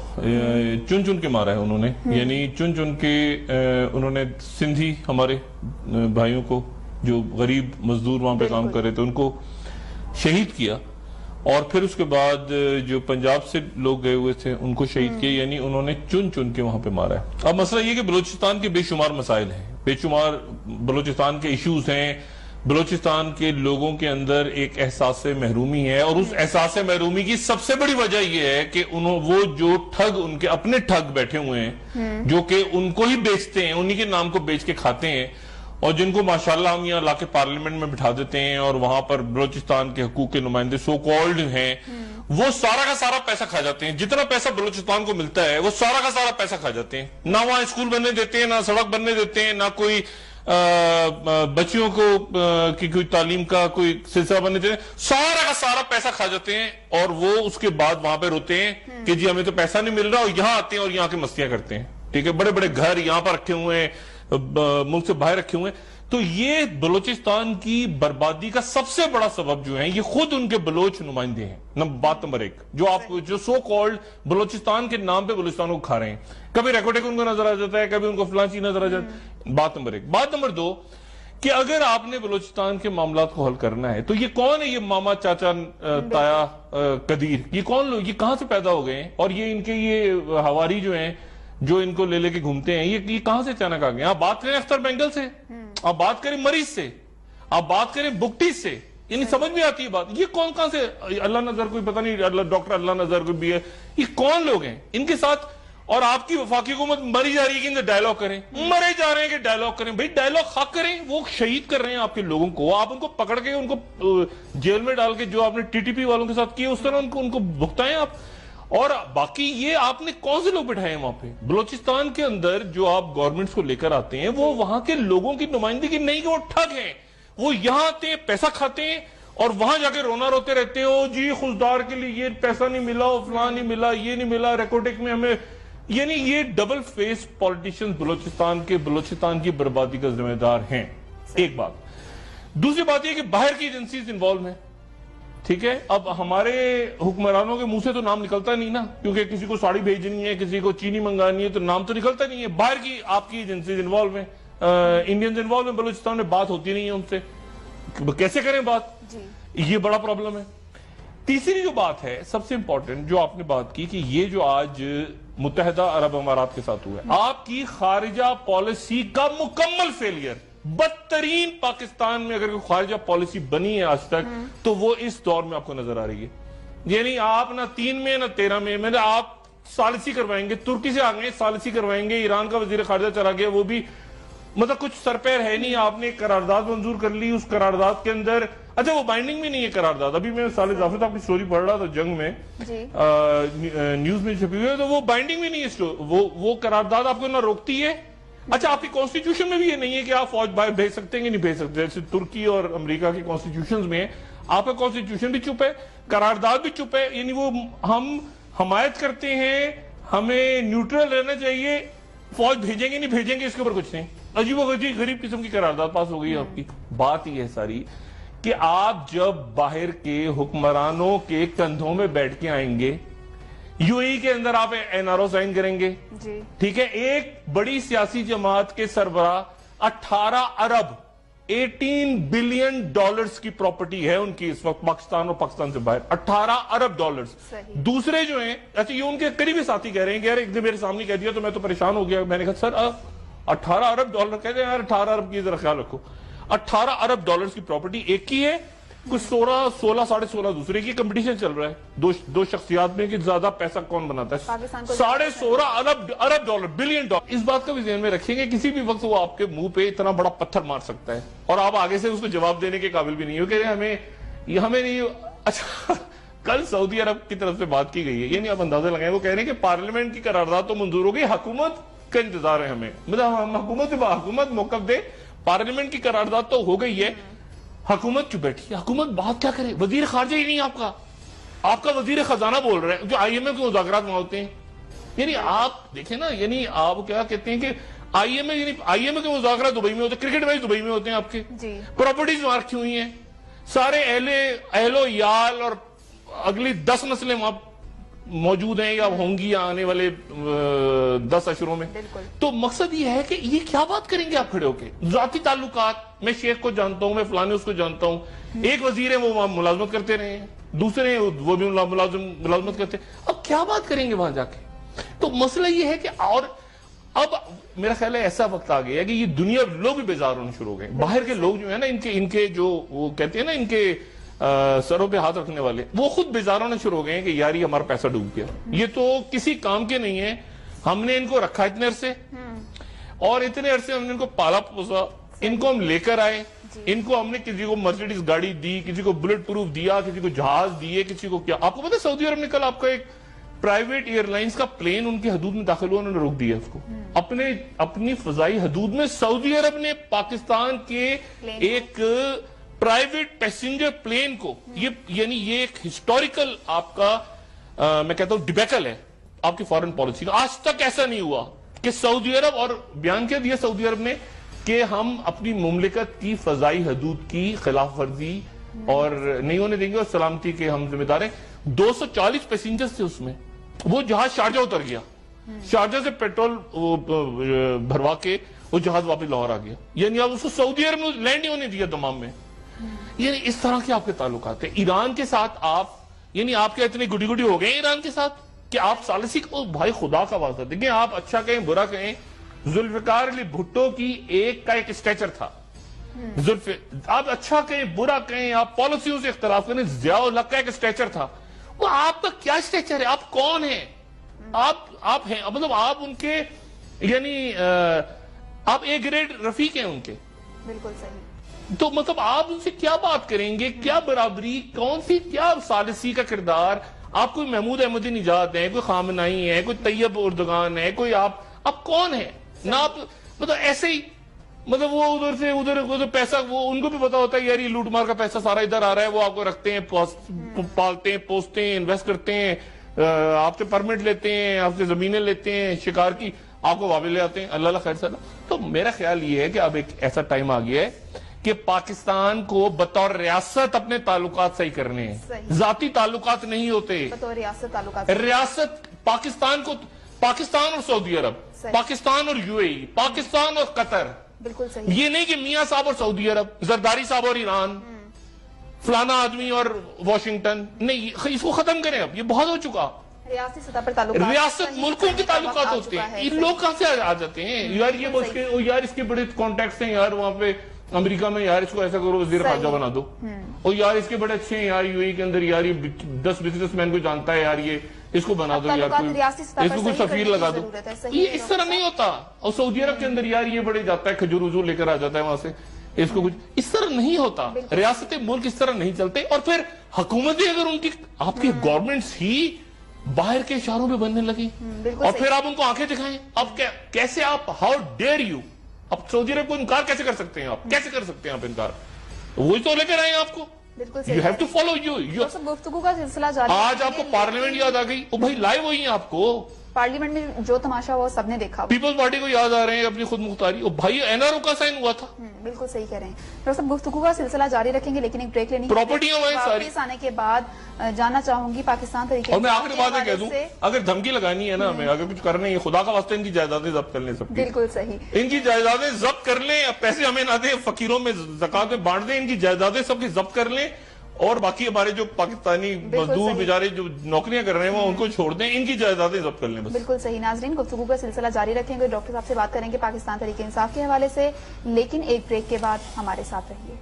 چن کے مارا ہے انہوں نے، یعنی چن کے انہوں نے سندھی ہمارے بھائیوں کو جو غریب مزدور وہاں پہ کام کر رہے تھے ان کو شہید کیا، اور پھر اس کے بعد جو پنجاب سے لوگ گئے ہوئے تھے ان کو شہید کیا، یعنی انہوں نے چن کے وہاں پہ مارا ہے۔ اب مسئلہ یہ کہ بلوچستان کے بے شمار مسائل ہیں، بے شمار بلوچستان کے ایشوز ہیں، بلوچستان کے لوگوں کے اندر ایک احساس محرومی ہے، اور اس احساس محرومی کی سب سے بڑی وجہ یہ ہے کہ وہ جو ٹھگ ان کے اپنے ٹھگ بیٹھے ہوئے ہیں جو کہ ان کو ہی بیچتے ہیں، انہی کے نام کو بیچ کے کھاتے ہیں، اور جن کو ماشاءاللہ ہم یہاں لا کے پارلیمنٹ میں بٹھا دیتے ہیں، اور وہاں پر بلوچستان کے حقوق کے نمائندے سو کالڈ ہیں، وہ سارا کا سارا پیسہ کھا جاتے ہیں، جتنا پیسہ بلوچستان کو ملتا ہے وہ سارا کا سارا پیسہ کھا جاتے ہیں، نہ وہاں اسکول بننے دیتے ہیں، نہ سڑک بننے دیتے ہیں، نہ کوئی بچیوں کو کی کوئی تعلیم کا کوئی سلسلہ بننے دیتے ہیں، سارا کا سارا پیسہ کھا جاتے ہیں، اور وہ اس کے بعد وہاں پہ روتے ہیں کہ جی ہمیں تو پیسہ نہیں مل رہا، اور یہاں آتے ہیں اور یہاں کے مستیاں کرتے ہیں، ٹھیک ہے، بڑے بڑے گھر یہاں پر رکھے ہوئے ہیں، ملک سے باہر رکھے ہوئے ہیں۔ تو یہ بلوچستان کی بربادی کا سب سے بڑا سبب جو ہے یہ خود ان کے بلوچ نمائندے ہیں، بات نمبر 1، جو سو کالڈ بلوچستان کے نام پہ بلوچستان کو کھا رہے ہیں، کبھی ریکوٹیک ان کو نظر آ جاتا ہے، کبھی ان کو فلان چیز نظر آ جاتا ہے، بات نمبر 1۔ بات نمبر 2 کہ اگر آپ نے بلوچستان کے معاملات کو حل کرنا ہے تو یہ کون ہے، یہ ماما چاچا تایا قدیر، یہ کون لوگ، یہ کہاں سے پیدا ہو گئے ہیں، اور یہ ان کے یہ ہواری جو ہیں جو ان کو لے کے گھومتے ہیں، یہ کہاں سے اچانک آ گئے؟ آپ بات کریں اختر بینگل سے، آپ بات کریں مریض سے، آپ بات کریں بکٹی سے، یعنی سمجھ میں آتی ہے بات، یہ کون کہاں سے، اللہ نظر کوئی پتہ نہیں، ڈاکٹر اللہ نظر کوئی بھی ہے، یہ کون لوگ ہیں ان کے ساتھ؟ اور آپ کی وفاقی حکومت مری جا رہی ہے کہ ان سے ڈائیلاگ کریں، مرے جا رہے ہیں کہ ڈائیلاگ کریں، بھئی ڈائیلاگ خاک کریں، وہ شہید کر رہے ہیں آپ کے لوگوں کو، آپ ان کو پکڑ کے ان کو جیل میں ڈال کے جو آپ نے ٹی ٹی پی والوں کے ساتھ کیے اس طرح ان کو بھگتائیں آپ۔ اور باقی یہ آپ نے کون سے لوگ بٹھائے ہیں وہاں پہ؟ بلوچستان کے اندر جو آپ گورنمنٹس کو لے کر آتے ہیں وہ وہاں کے لوگوں کی نمائندگی نہیں کہ وہ ٹھگ ہیں. وہ یہاں آتے ہیں، پیسہ کھاتے ہیں اور وہاں جا کے رونا روتے رہتے ہو جی خوددار کے لیے یہ پیسہ نہیں ملا، فلاں نہیں ملا، یہ نہیں ملا، ریکارڈنگ میں ہمیں. یعنی یہ ڈبل فیس پولیٹیشن بلوچستان کی بربادی کا ذمہ دار ہیں. ایک بات. دوسری بات یہ کہ باہر کی ایجنسیز انوالو ہیں. ٹھیک ہے، اب ہمارے حکمرانوں کے منہ سے تو نام نکلتا نہیں نا، کیونکہ کسی کو ساڑی بھیجنی ہے، کسی کو چینی منگانی ہے تو نام تو نکلتا نہیں ہے. باہر کی آپ کی ایجنسیز انوالو ہیں، انڈینز انوالو ہیں بلوچستان میں، بات ہوتی نہیں ہے ان سے. کیسے کریں بات؟ یہ بڑا پرابلم ہے. تیسری جو بات ہے سب سے امپورٹنٹ جو آپ نے بات کی کہ یہ جو آج متحدہ عرب امارات کے ساتھ ہوا ہے، آپ کی خارجہ پالیسی کا مکمل فیلئر. بدترین پاکستان میں اگر کوئی خارجہ پالیسی بنی ہے آج تک تو وہ اس دور میں آپ کو نظر آ رہی ہے. یعنی آپ نہ 3 میں نہ 13 میں آپ ثالثی کروائیں گے، ترکی سے آگئے ثالثی کروائیں گے، ایران کا وزیر خارجہ چلا گیا، وہ بھی مطلب کچھ سر پیر ہے نہیں. آپ نے قرارداد منظور کر لی، اس قرارداد کے اندر اچھا وہ بائنڈنگ بھی نہیں ہے قرارداد. ابھی میں صالح ظافر صاحب کی سٹوری پڑھ رہا تھا جنگ میں، نیوز میں چھپی ہوئی ہے، تو وہ بائنڈنگ بھی نہیں ہے. وہ قرارداد آپ کو نہ روکتی ہے. اچھا آپ کی کانسٹیٹیوشن میں بھی یہ نہیں ہے کہ آپ فوج باہر بھیج سکتے ہیں کہ نہیں بھیج سکتے. جیسے ترکی اور امریکہ کی کانسٹیٹیوشنز میں آپ کا کانسٹیٹیوشن بھی چپ ہے، قرارداد بھی چپ ہے. یعنی وہ ہم حمایت کرتے ہیں، ہمیں نیوٹرل رہنا چاہیے، فوج بھیجیں گے نہیں بھیجیں گے اس کے اوپر کچھ نہیں. عجیب و غریب قسم کی قرارداد پاس ہو گئی آپ کی. بات یہ ہے ساری کہ آپ جب باہر کے حکمرانوں کے کندھوں میں بیٹھ کے آئیں گے، یو اے کے اندر آپ این آر او سائن کریں گے، ٹھیک ہے، ایک بڑی سیاسی جماعت کے سربراہ 18 ارب 18 بلین ڈالرز کی پراپرٹی ہے ان کی اس وقت پاکستان اور پاکستان سے باہر. 18 ارب ڈالرز. دوسرے جو ہیں اچھا یہ ان کے قریبی ساتھی کہہ رہے ہیں کہ یار ایک دن میرے سامنے کہہ دیا تو میں تو پریشان ہو گیا. میں نے کہا سر 18 ارب ڈالر کہتے ہیں یار، 18 ارب کی ذرا خیال رکھو. 18 ارب ڈالرز کی پراپرٹی ایک کی ہے، کچھ 16 ساڑھے 16 دوسرے کی. کمپٹیشن چل رہا ہے دو شخصیات میں کہ زیادہ پیسہ کون بناتا ہے. 16.5 ارب ڈالر بلین ڈالر. اس بات کا بھی ذہن میں رکھیں گے کسی بھی وقت وہ آپ کے منہ پہ اتنا بڑا پتھر مار سکتا ہے اور آپ آگے سے اس کو جواب دینے کے قابل بھی نہیں ہو کہ ہمیں نہیں. اچھا کل سعودی عرب کی طرف سے بات کی گئی ہے، یعنی آپ اندازہ لگائیں، وہ کہہ رہے ہیں کہ پارلیمنٹ کی قرارداد تو منظور ہو گئی، حکومت کا انتظار ہے ہمیں. مطلب ہم حکومت موقف دے، پارلیمنٹ کی قرارداد تو ہو گئی ہے، حکومت چپ بیٹھی. حکومت بات کیا کرے؟ وزیر خارجہ ہی نہیں آپ کا وزیر خزانہ بول رہا ہے جو آئی ایم اے کے مذاکرات وہاں ہوتے ہیں. یعنی آپ دیکھیں نا، یعنی آپ کیا کہتے ہیں کہ آئی ایم اے کے مذاکرات دبئی میں ہوتے ہیں، کرکٹ میچ دبئی میں ہوتے ہیں آپ کے، پراپرٹیز وہاں رکھی ہوئی ہیں، سارے اہل و یال اور اگلی 10 نسلیں وہاں موجود ہیں یا ہوں گی آنے والے 10 اشروں میں. تو مقصد یہ ہے کہ یہ کیا بات کریں گے آپ کھڑے ہو کے؟ ذاتی تعلقات، میں شیخ کو جانتا ہوں، میں فلانے اس کو جانتا ہوں. ایک وزیر ہے وہ وہاں ملازمت کرتے رہے ہیں، دوسرے وہ بھی ملازمت کرتے ہیں. اب کیا بات کریں گے وہاں جا کے؟ تو مسئلہ یہ ہے کہ اور اب میرا خیال ہے ایسا وقت آ گیا ہے کہ یہ دنیا لوگ بھی بیزار ہونے شروع ہو گئے. باہر کے لوگ جو ہیں نا ان کے جو وہ کہتے ہیں نا ان کے سروں پہ ہاتھ رکھنے والے، وہ خود بیزار ہونے شروع ہو گئے ہیں کہ یار یہ ہمارا پیسہ ڈوب گیا، یہ تو کسی کام کے نہیں ہے. ہم نے ان کو رکھا اتنے عرصے اور اتنے عرصے ہم نے ان کو پالا پوسا، ان کو ہم لے کر آئے، ان کو ہم نے کسی کو مرسیڈیز گاڑی دی، کسی کو بلٹ پروف دیا، کسی کو جہاز دیے، کسی کو کیا. آپ کو پتا سعودی عرب نے کل آپ کا ایک پرائیویٹ ایئر لائنز کا پلین ان کی حدود میں داخل ہوا، انہوں نے روک دیا اس کو. اپنی فضائی حدود میں سعودی عرب نے پاکستان کے ایک پرائیویٹ پیسنجر پلین کو، یعنی یہ ایک ہسٹوریکل آپ کا میں کہتا ہوں ڈیبیکل ہے آپ کی فارن پالیسی کا. آج تک ایسا نہیں ہوا کہ سعودی عرب، اور بیان کیا دیا سعودی عرب نے کہ ہم اپنی مملکت کی فضائی حدود کی خلاف ورزی اور نہیں ہونے دیں گے اور سلامتی کے ہم ذمہ دار ہیں. 240 پیسنجرز تھے اس میں. وہ جہاز شارجہ اتر گیا، شارجہ سے پیٹرول بھروا کے وہ جہاز واپس لاہور آ گیا. یعنی آپ اس کو سعودی عرب نے لینڈ ہی ہونے دیا دمام میں. یعنی اس طرح کے آپ کے تعلقات ہیں. ایران کے ساتھ یعنی آپ کے اتنے گڈی ہو گئے ایران کے ساتھ کہ آپ ثالثی کو، بھائی خدا کا واسطہ دیکھیں، آپ اچھا کہیں برا کہیں، ذوالفقار علی بھٹو کی ایک اسٹیچر تھا. آپ اچھا کہیں برا کہیں، آپ پالیسیوں سے اختلاف کریں، ضیاء الحق کا ایک اسٹیچر تھا. وہ آپ کا کیا اسٹیچر ہے؟ آپ کون ہیں؟ آپ ہیں مطلب آپ ان کے یعنی آپ اے گریڈ رفیق ہیں ان کے. بالکل صحیح. تو مطلب آپ ان سے کیا بات کریں گے؟ کیا برابری، کون سی کیا ثالثی کا کردار؟ آپ کوئی محمود احمدی نژاد ہیں، کوئی خامنائی ہے، کوئی طیب اردگان ہے، کوئی آپ کون ہیں؟ نہ آپ مطلب ایسے ہی مطلب وہ ادھر سے ادھر پیسہ، وہ ان کو بھی پتا ہوتا ہے یار یہ لوٹ مار کا پیسہ سارا ادھر آ رہا ہے، وہ آپ کو رکھتے ہیں، پالتے ہیں، پوستے ہیں، انویسٹ کرتے ہیں، آپ سے پرمٹ لیتے ہیں، آپ سے زمینیں لیتے ہیں، شکار کی آپ کو واپس لے آتے ہیں، اللہ خیر سلام۔ تو میرا خیال یہ ہے کہ اب ایک ایسا ٹائم آ گیا ہے کہ پاکستان کو بطور ریاست اپنے تعلقات صحیح کرنے ہیں، ذاتی تعلقات نہیں ہوتے، بطور ریاست تعلقات، ریاست پاکستان اور سعودی عرب، پاکستان اور یو اے ای، پاکستان اور قطر، بالکل صحیح، یہ نہیں کہ میاں صاحب اور سعودی عرب، زرداری صاحب اور ایران، فلانا آدمی اور واشنگٹن، نہیں، اس کو ختم کریں اب، یہ بہت ہو چکا۔ ریاستی سطح پر تعلقات، ریاست ملکوں کے تعلقات ہوتے ہیں، یہ لوگ کہاں سے آ جاتے ہیں؟ یار اس کے بڑے کانٹیکٹس ہیں یار وہاں پہ امریکہ میں، یار اس کو ایسا کرو وزیر خارجہ بنا دو، اور یار اس کے بڑے اچھے ہیں یار یو اے کے اندر، یار یہ 10 بزنس مین کو جانتا ہے یار، یہ اس کو بنا دو یار، اس کو کوئی سفیر لگا دو۔ یہ اس طرح نہیں ہوتا۔ اور سعودی عرب کے اندر یار یہ بڑے جاتا ہے، کھجور وجور لے کر آ جاتا ہے وہاں سے، اس کو کچھ اس طرح نہیں ہوتا۔ ریاست ملک اس طرح نہیں چلتے۔ اور پھر حکومتیں اگر ان کی آپ کی گورنمنٹس ہی باہر کے اشاروں پہ بننے لگی اور پھر آپ ان کو آنکھیں دکھائیں، اب کیسے آپ، ہاؤ ڈیئر یو، اب سعودی عرب کو انکار کیسے کر سکتے ہیں آپ؟ کیسے کر سکتے ہیں آپ انکار؟ وہی تو لے کر آئے ہیں آپ کو، you have to follow you. گفتگو کا سلسلہ جاری، آج آپ کو پارلیمنٹ یاد آ گئی، او بھائی لائیو ہوئی ہیں آپ کو پارلیمنٹ میں جو تماشا وہ سب نے دیکھا، پیپلز پارٹی کو یاد آ رہے ہیں اپنی خود مختاری، او بھائی این آر او کا سائن ہوا تھا۔ بالکل صحیح کہہ رہے ہیں ڈاکٹر صاحب، گفتگو کا سلسلہ جاری رکھیں گے لیکن ایک بریک لینی ہے۔ پراپرٹیاں ہوئے ساری، واپس آنے کے بعد جاننا چاہوں گی پاکستان طریقے، اور میں آخری بات یہ کہہ دوں، اگر دھمکی لگانی ہے نا ہمیں، اگر کچھ کرنا ہے، خدا کا واسطہ ان کی جائیدادیں ضبط کر لیں، سب کی بالکل صحیح، ان کی جائیدادیں ضبط کر لیں، پیسے ہمیں نہ دیں، فقیروں میں زکات میں بانٹ دیں، ان کی جائیدادیں سب کی ضبط کر لیں، اور باقی ہمارے جو پاکستانی مزدور بیچارے جو نوکریاں کر رہے ہیں وہ ان کو چھوڑ دیں، ان کی جائیدادیں ضبط کر لیں بس۔ بالکل صحیح۔ ناظرین، گفتگو کا سلسلہ جاری رکھیں گے، ڈاکٹر صاحب سے بات کریں گے پاکستان تحریک انصاف کے حوالے سے، لیکن ایک بریک کے بعد ہمارے ساتھ رہیے۔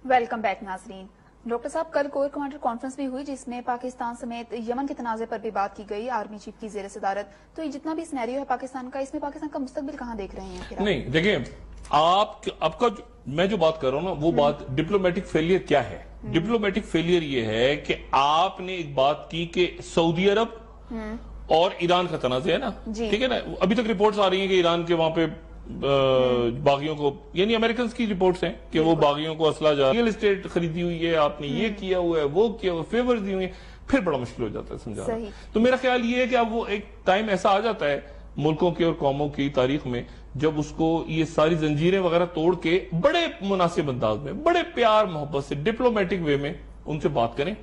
ویلکم بیک ناظرین۔ ڈاکٹر صاحب، کل کور کمانڈر کانفرنس بھی ہوئی جس میں پاکستان سمیت یمن کے تنازع پر بھی بات کی گئی، آرمی چیف کی زیر صدارت۔ تو یہ جتنا بھی سینیریو ہے پاکستان کا، اس میں پاکستان کا مستقبل کہاں دیکھ رہے ہیں؟ نہیں دیکھیں، آپ کا میں جو بات کر رہا ہوں نا، وہ بات ڈپلومیٹک فیلئر کیا ہے؟ ڈپلومیٹک فیلئر یہ ہے کہ آپ نے ایک بات کی کہ سعودی عرب اور ایران کا تنازع ہے نا، ٹھیک ہے نا، ابھی تک رپورٹس آ رہی ہیں کہ ایران کے وہاں پہ باغیوں کو، یعنی امریکنز کی رپورٹس ہیں کہ وہ باغیوں کو اسلحہ جا ریل اسٹیٹ خریدی ہوئی ہے، آپ نے یہ کیا ہوا ہے، وہ کیا ہوا، فیورز دی ہوئی ہیں، پھر بڑا مشکل ہو جاتا ہے سمجھانا۔ تو میرا خیال یہ ہے کہ اب وہ ایک ٹائم ایسا آ جاتا ہے ملکوں کی اور قوموں کی تاریخ میں جب اس کو یہ ساری زنجیریں وغیرہ توڑ کے بڑے مناسب انداز میں، بڑے پیار محبت سے، ڈپلومیٹک وے میں ان سے بات کریں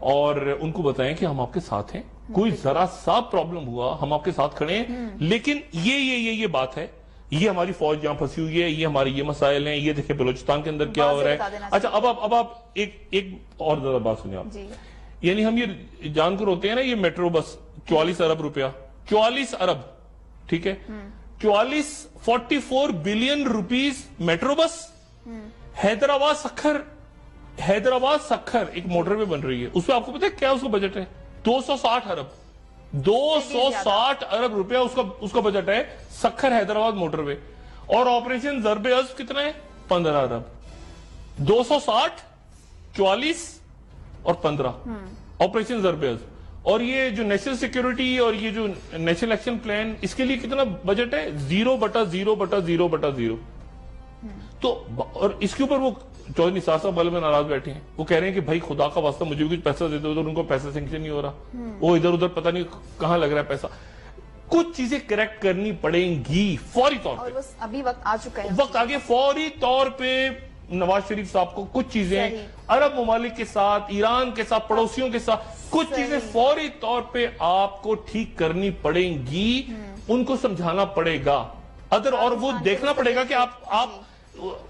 اور ان کو بتائیں کہ ہم آپ کے ساتھ ہیں، کوئی ذرا سا پرابلم ہوا ہم آپ کے ساتھ کھڑے ہیں، لیکن یہ بات ہے، یہ ہماری فوج یہاں پھنسی ہوئی ہے، یہ ہمارے یہ مسائل ہیں، یہ دیکھیں بلوچستان کے اندر کیا ہو رہا ہے۔ اچھا اب آپ ایک اور ذرا بات سنیں آپ، یعنی ہم یہ جان کر ہوتے ہیں نا، یہ میٹرو بس 44 ارب روپیہ، 44 ارب، ٹھیک ہے، 44 billion rupees metro bus, Hyderabad Sukkur ایک موٹر وے بن رہی ہے، اس پہ آپ کو پتہ ہے کیا اس کا بجٹ ہے؟ 260 ارب، 260 ارب روپیہ اس کا بجٹ ہے، سکھر حیدرآباد موٹر وے، اور آپریشن ضرب عضب کتنا ہے؟ 15 ارب، 260، 44 اور 15 آپریشن ضرب عضب۔ اور یہ جو نیشنل سیکیورٹی اور یہ جو نیشنل ایکشن پلان، اس کے لیے کتنا بجٹ ہے؟ 0/0/0/0۔ تو اور اس کے اوپر وہ چودھری نثار صاحب والے میں ناراض بیٹھے ہیں، وہ کہہ رہے ہیں کہ بھائی خدا کا واسطہ مجھے بھی کچھ پیسہ دے دو، ادھر ان کو پیسہ سینکشن نہیں ہو رہا، وہ ادھر ادھر پتہ نہیں کہاں لگ رہا ہے پیسہ۔ کچھ چیزیں کریکٹ کرنی پڑیں گی فوری طور پہ، ابھی وقت آ چکا ہے، وقت آگے فوری طور پہ نواز شریف صاحب کو کچھ چیزیں عرب ممالک کے ساتھ، ایران کے ساتھ، پڑوسیوں کے ساتھ کچھ چیزیں فوری طور پہ آپ کو ٹھیک کرنی پڑیں گی، ان کو سمجھانا پڑے گا، اور وہ دیکھنا پڑے گا کہ آپ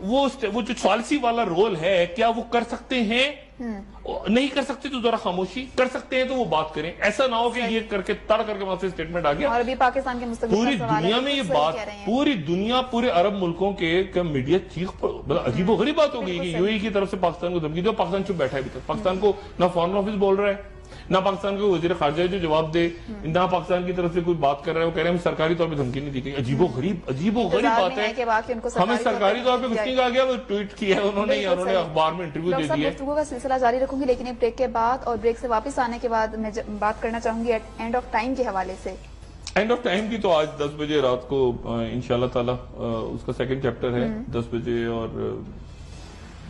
وہ جو ثالثی والا رول ہے کیا وہ کر سکتے ہیں؟ نہیں کر سکتے تو ذرا خاموشی، کر سکتے ہیں تو وہ بات کریں، ایسا نہ ہو کہ یہ کر کے تڑ کر کے وہاں سے سٹیٹمنٹ آ گیا۔ اور ابھی پاکستان کے مستقبل پوری دنیا میں یہ بات، پوری دنیا، پورے عرب ملکوں کے میڈیا چیخ، عجیب و غریب بات ہو گئی کہ یو اے ای کی طرف سے پاکستان کو دھمکی دو، پاکستان چپ بیٹھا ہے ابھی تک، پاکستان کو نہ فارن آفس بول رہا ہے، نہ پاکستان کے وزیر خارجہ جو جواب دے، نہ پاکستان کی طرف سے کوئی بات کر رہے ہیں، وہ کہہ رہے ہیں ہمیں سرکاری طور پہ دھمکی نہیں دی گئی. عجیب و غریب بات ہے. ہمیں سرکاری طور پہ کچھ نہیں کہا گیا، وہ ٹویٹ کیا ہے انہوں نے، اخبار میں انٹرویو دے دیا ہے. گفتگو کا سلسلہ جاری رکھوں گی، لیکن ایک بریک کے بعد، اور بریک سے واپس آنے کے بعد میں بات کرنا چاہوں گی اینڈ آف ٹائم کے حوالے سے. اینڈ آف ٹائم کی تو آج 10 بجے رات کو انشاءاللہ تعالی اس کا سیکنڈ چیپٹر ہے 10 بجے، اور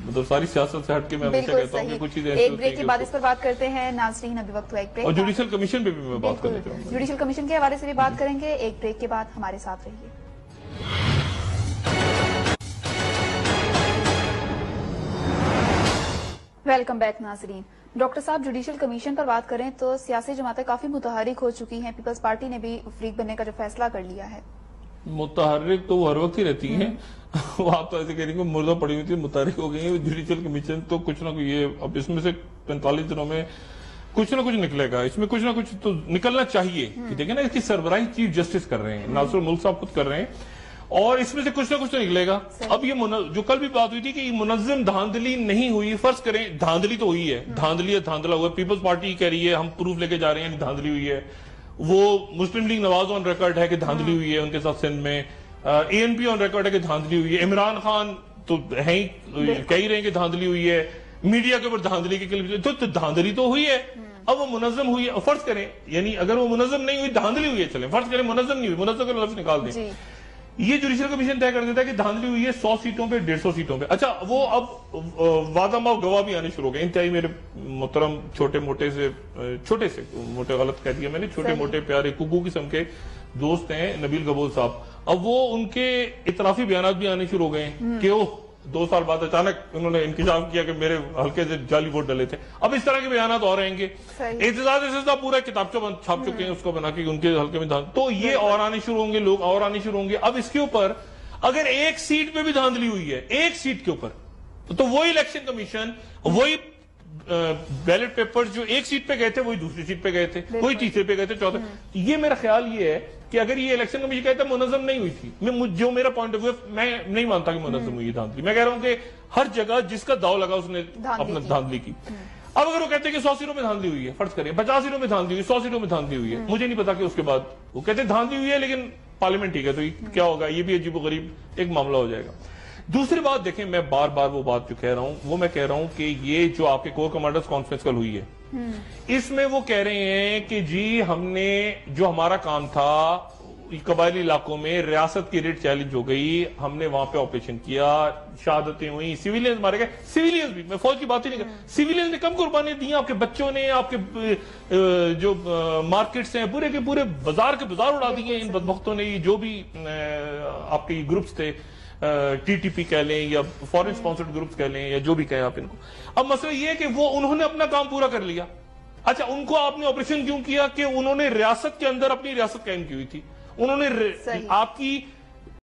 مطلب ساری سیاست سے ہٹ کے میں ہمیشہ کہتا ہوں کہ کچھ چیزیں ایک بریک کے بعد اس پر بات کرتے ہیں. ناظرین ابھی وقت ہوا ایک بریک، اور جوڈیشل کمیشن پہ بھی میں بات کرنا چاہوں گا. جوڈیشل کمیشن کے حوالے سے بھی بات کریں گے. ایک بریک کے بعد ہمارے ساتھ رہیے. ویلکم بیک ناظرین. ڈاکٹر صاحب، جوڈیشل کمیشن پر بات کریں تو سیاسی جماعتیں کافی متحرک ہو چکی ہیں. پیپلز پارٹی نے بھی فریق بننے کا جو فیصلہ کر لیا ہے. متحرک تو وہ ہر وقت ہی رہتی ہیں. وہ آپ تو ایسے کہہ رہی ہیں کہ مردہ پڑی ہوئی تھی، متحرک ہو گئی ہیں. جوڈیشل کمیشن تو کچھ نہ کچھ، یہ اب اس میں سے 45 دنوں میں کچھ نہ کچھ نکلے گا. اس میں کچھ نہ کچھ تو نکلنا چاہیے. دیکھیں نا، اس کی سربراہی چیف جسٹس کر رہے ہیں، ناصر الملک صاحب خود کر رہے ہیں، اور اس میں سے کچھ نہ کچھ تو نکلے گا. اب یہ جو کل بھی بات ہوئی تھی کہ یہ منظم دھاندلی نہیں ہوئی، فرض کریں دھاندلی تو ہوئی ہے، دھاندلی یا دھاندلا ہوا ہے. پیپلز پارٹی کہہ رہی ہے ہم پروف لے کے جا رہے ہیں کہ دھاندلی ہوئی ہے. وہ مسلم لیگ نواز آن ریکارڈ ہے کہ دھاندلی ہوئی ہے ان کے ساتھ سندھ میں. اے این پی آن ریکارڈ ہے کہ دھاندلی ہوئی ہے. عمران خان تو ہے ہی، کہہ ہی رہے ہیں کہ دھاندلی ہوئی ہے. میڈیا کے اوپر دھاندلی کی کلپ، تو دھاندلی تو ہوئی ہے. اب وہ منظم ہوئی ہے، فرض کریں، یعنی اگر وہ منظم نہیں ہوئی، دھاندلی ہوئی ہے، چلیں فرض کریں منظم نہیں ہوئی، منظم کا لفظ نکال دیں. یہ جوڈیشل کمیشن طے کر دیتا ہے کہ دھاندلی ہوئی ہے 100 سیٹوں پہ، 150 سیٹوں پہ. اچھا، وہ اب وعدہ ماؤ گواہ بھی آنے شروع ہو گئے. انتہائی میرے محترم چھوٹے موٹے غلط کہہ دیا میں نے، چھوٹے موٹے پیارے ککو قسم کے دوست ہیں نبیل گبول صاحب. اب وہ ان کے اعترافی بیانات بھی آنے شروع ہو گئے ہیں کہ وہ 2 سال بعد اچانک انہوں نے انکشاف کیا کہ میرے ہلکے سے جعلی ووٹ ڈلے تھے. اب اس طرح کے بیانات اور رہیں گے. اعتزاز پورا کتابچہ چھاپ چکے ہیں اس کو بنا کے ان کے حلقے میں تو یہ اور آنے شروع ہوں گے، لوگ اور آنے شروع ہوں گے. اب اس کے اوپر اگر ایک سیٹ پہ بھی دھاندلی ہوئی ہے، ایک سیٹ کے اوپر، تو وہی الیکشن کمیشن، وہی بیلٹ پیپر جو ایک سیٹ پہ گئے تھے وہی دوسری سیٹ پہ گئے تھے، وہی تیسرے پہ گئے تھے، چوتھے. یہ میرا خیال یہ ہے کہ اگر یہ الیکشن کمیشن کہتا ہے منظم نہیں ہوئی تھی، جو میرا پوائنٹ آف ویو، میں نہیں مانتا کہ منظم ہوئی ہے دھاندلی. میں کہہ رہا ہوں کہ ہر جگہ جس کا داؤ لگا اس نے اپنا دھاندلی کی. اب اگر وہ کہتے ہیں کہ 100 سیٹوں میں دھاندلی ہوئی ہے، فرض کریں 50 سیٹوں میں دھاندلی ہوئی، 100 سیٹوں میں دھاندلی ہوئی ہے، مجھے نہیں پتا کہ اس کے بعد وہ کہتے ہیں دھاندلی ہوئی ہے لیکن پارلیمنٹ ٹھیک ہے، تو کیا ہوگا؟ یہ بھی عجیب و غریب ایک معاملہ ہو جائے گا. دوسری بات دیکھیں، میں بار بار وہ بات جو کہہ رہا ہوں، وہ میں کہہ رہا ہوں کہ یہ جو آپ کے کور کمانڈرز کانفرنس کل ہوئی ہے، اس میں وہ کہہ رہے ہیں کہ جی ہم نے جو ہمارا کام تھا قبائلی علاقوں میں ریاست کی ریٹ چیلنج ہو گئی، ہم نے وہاں پہ آپریشن کیا، شہادتیں ہوئی، سیویلینز مارے گئے. سیویلینز بھی، میں فوج کی بات ہی نہیں کر، سیویلینز نے کم قربانی دی، آپ کے بچوں نے، آپ کے جو مارکیٹس ہیں پورے کے پورے بازار کے بازار اڑا دیے ان بدبختوں نے. جو بھی آپ کے گروپس تھے، ٹی ٹی پی کہہ لیں یا فورن سپانسرڈ گروپس کہہ لیں یا جو بھی کہیں آپ ان کو. اب مسئلہ یہ ہے کہ وہ انہوں نے اپنا کام پورا کر لیا. اچھا، ان کو آپ نے آپریشن کیوں کیا؟ کہ انہوں نے ریاست کے اندر اپنی ریاست قائم کی ہوئی تھی. انہوں نے آپ کی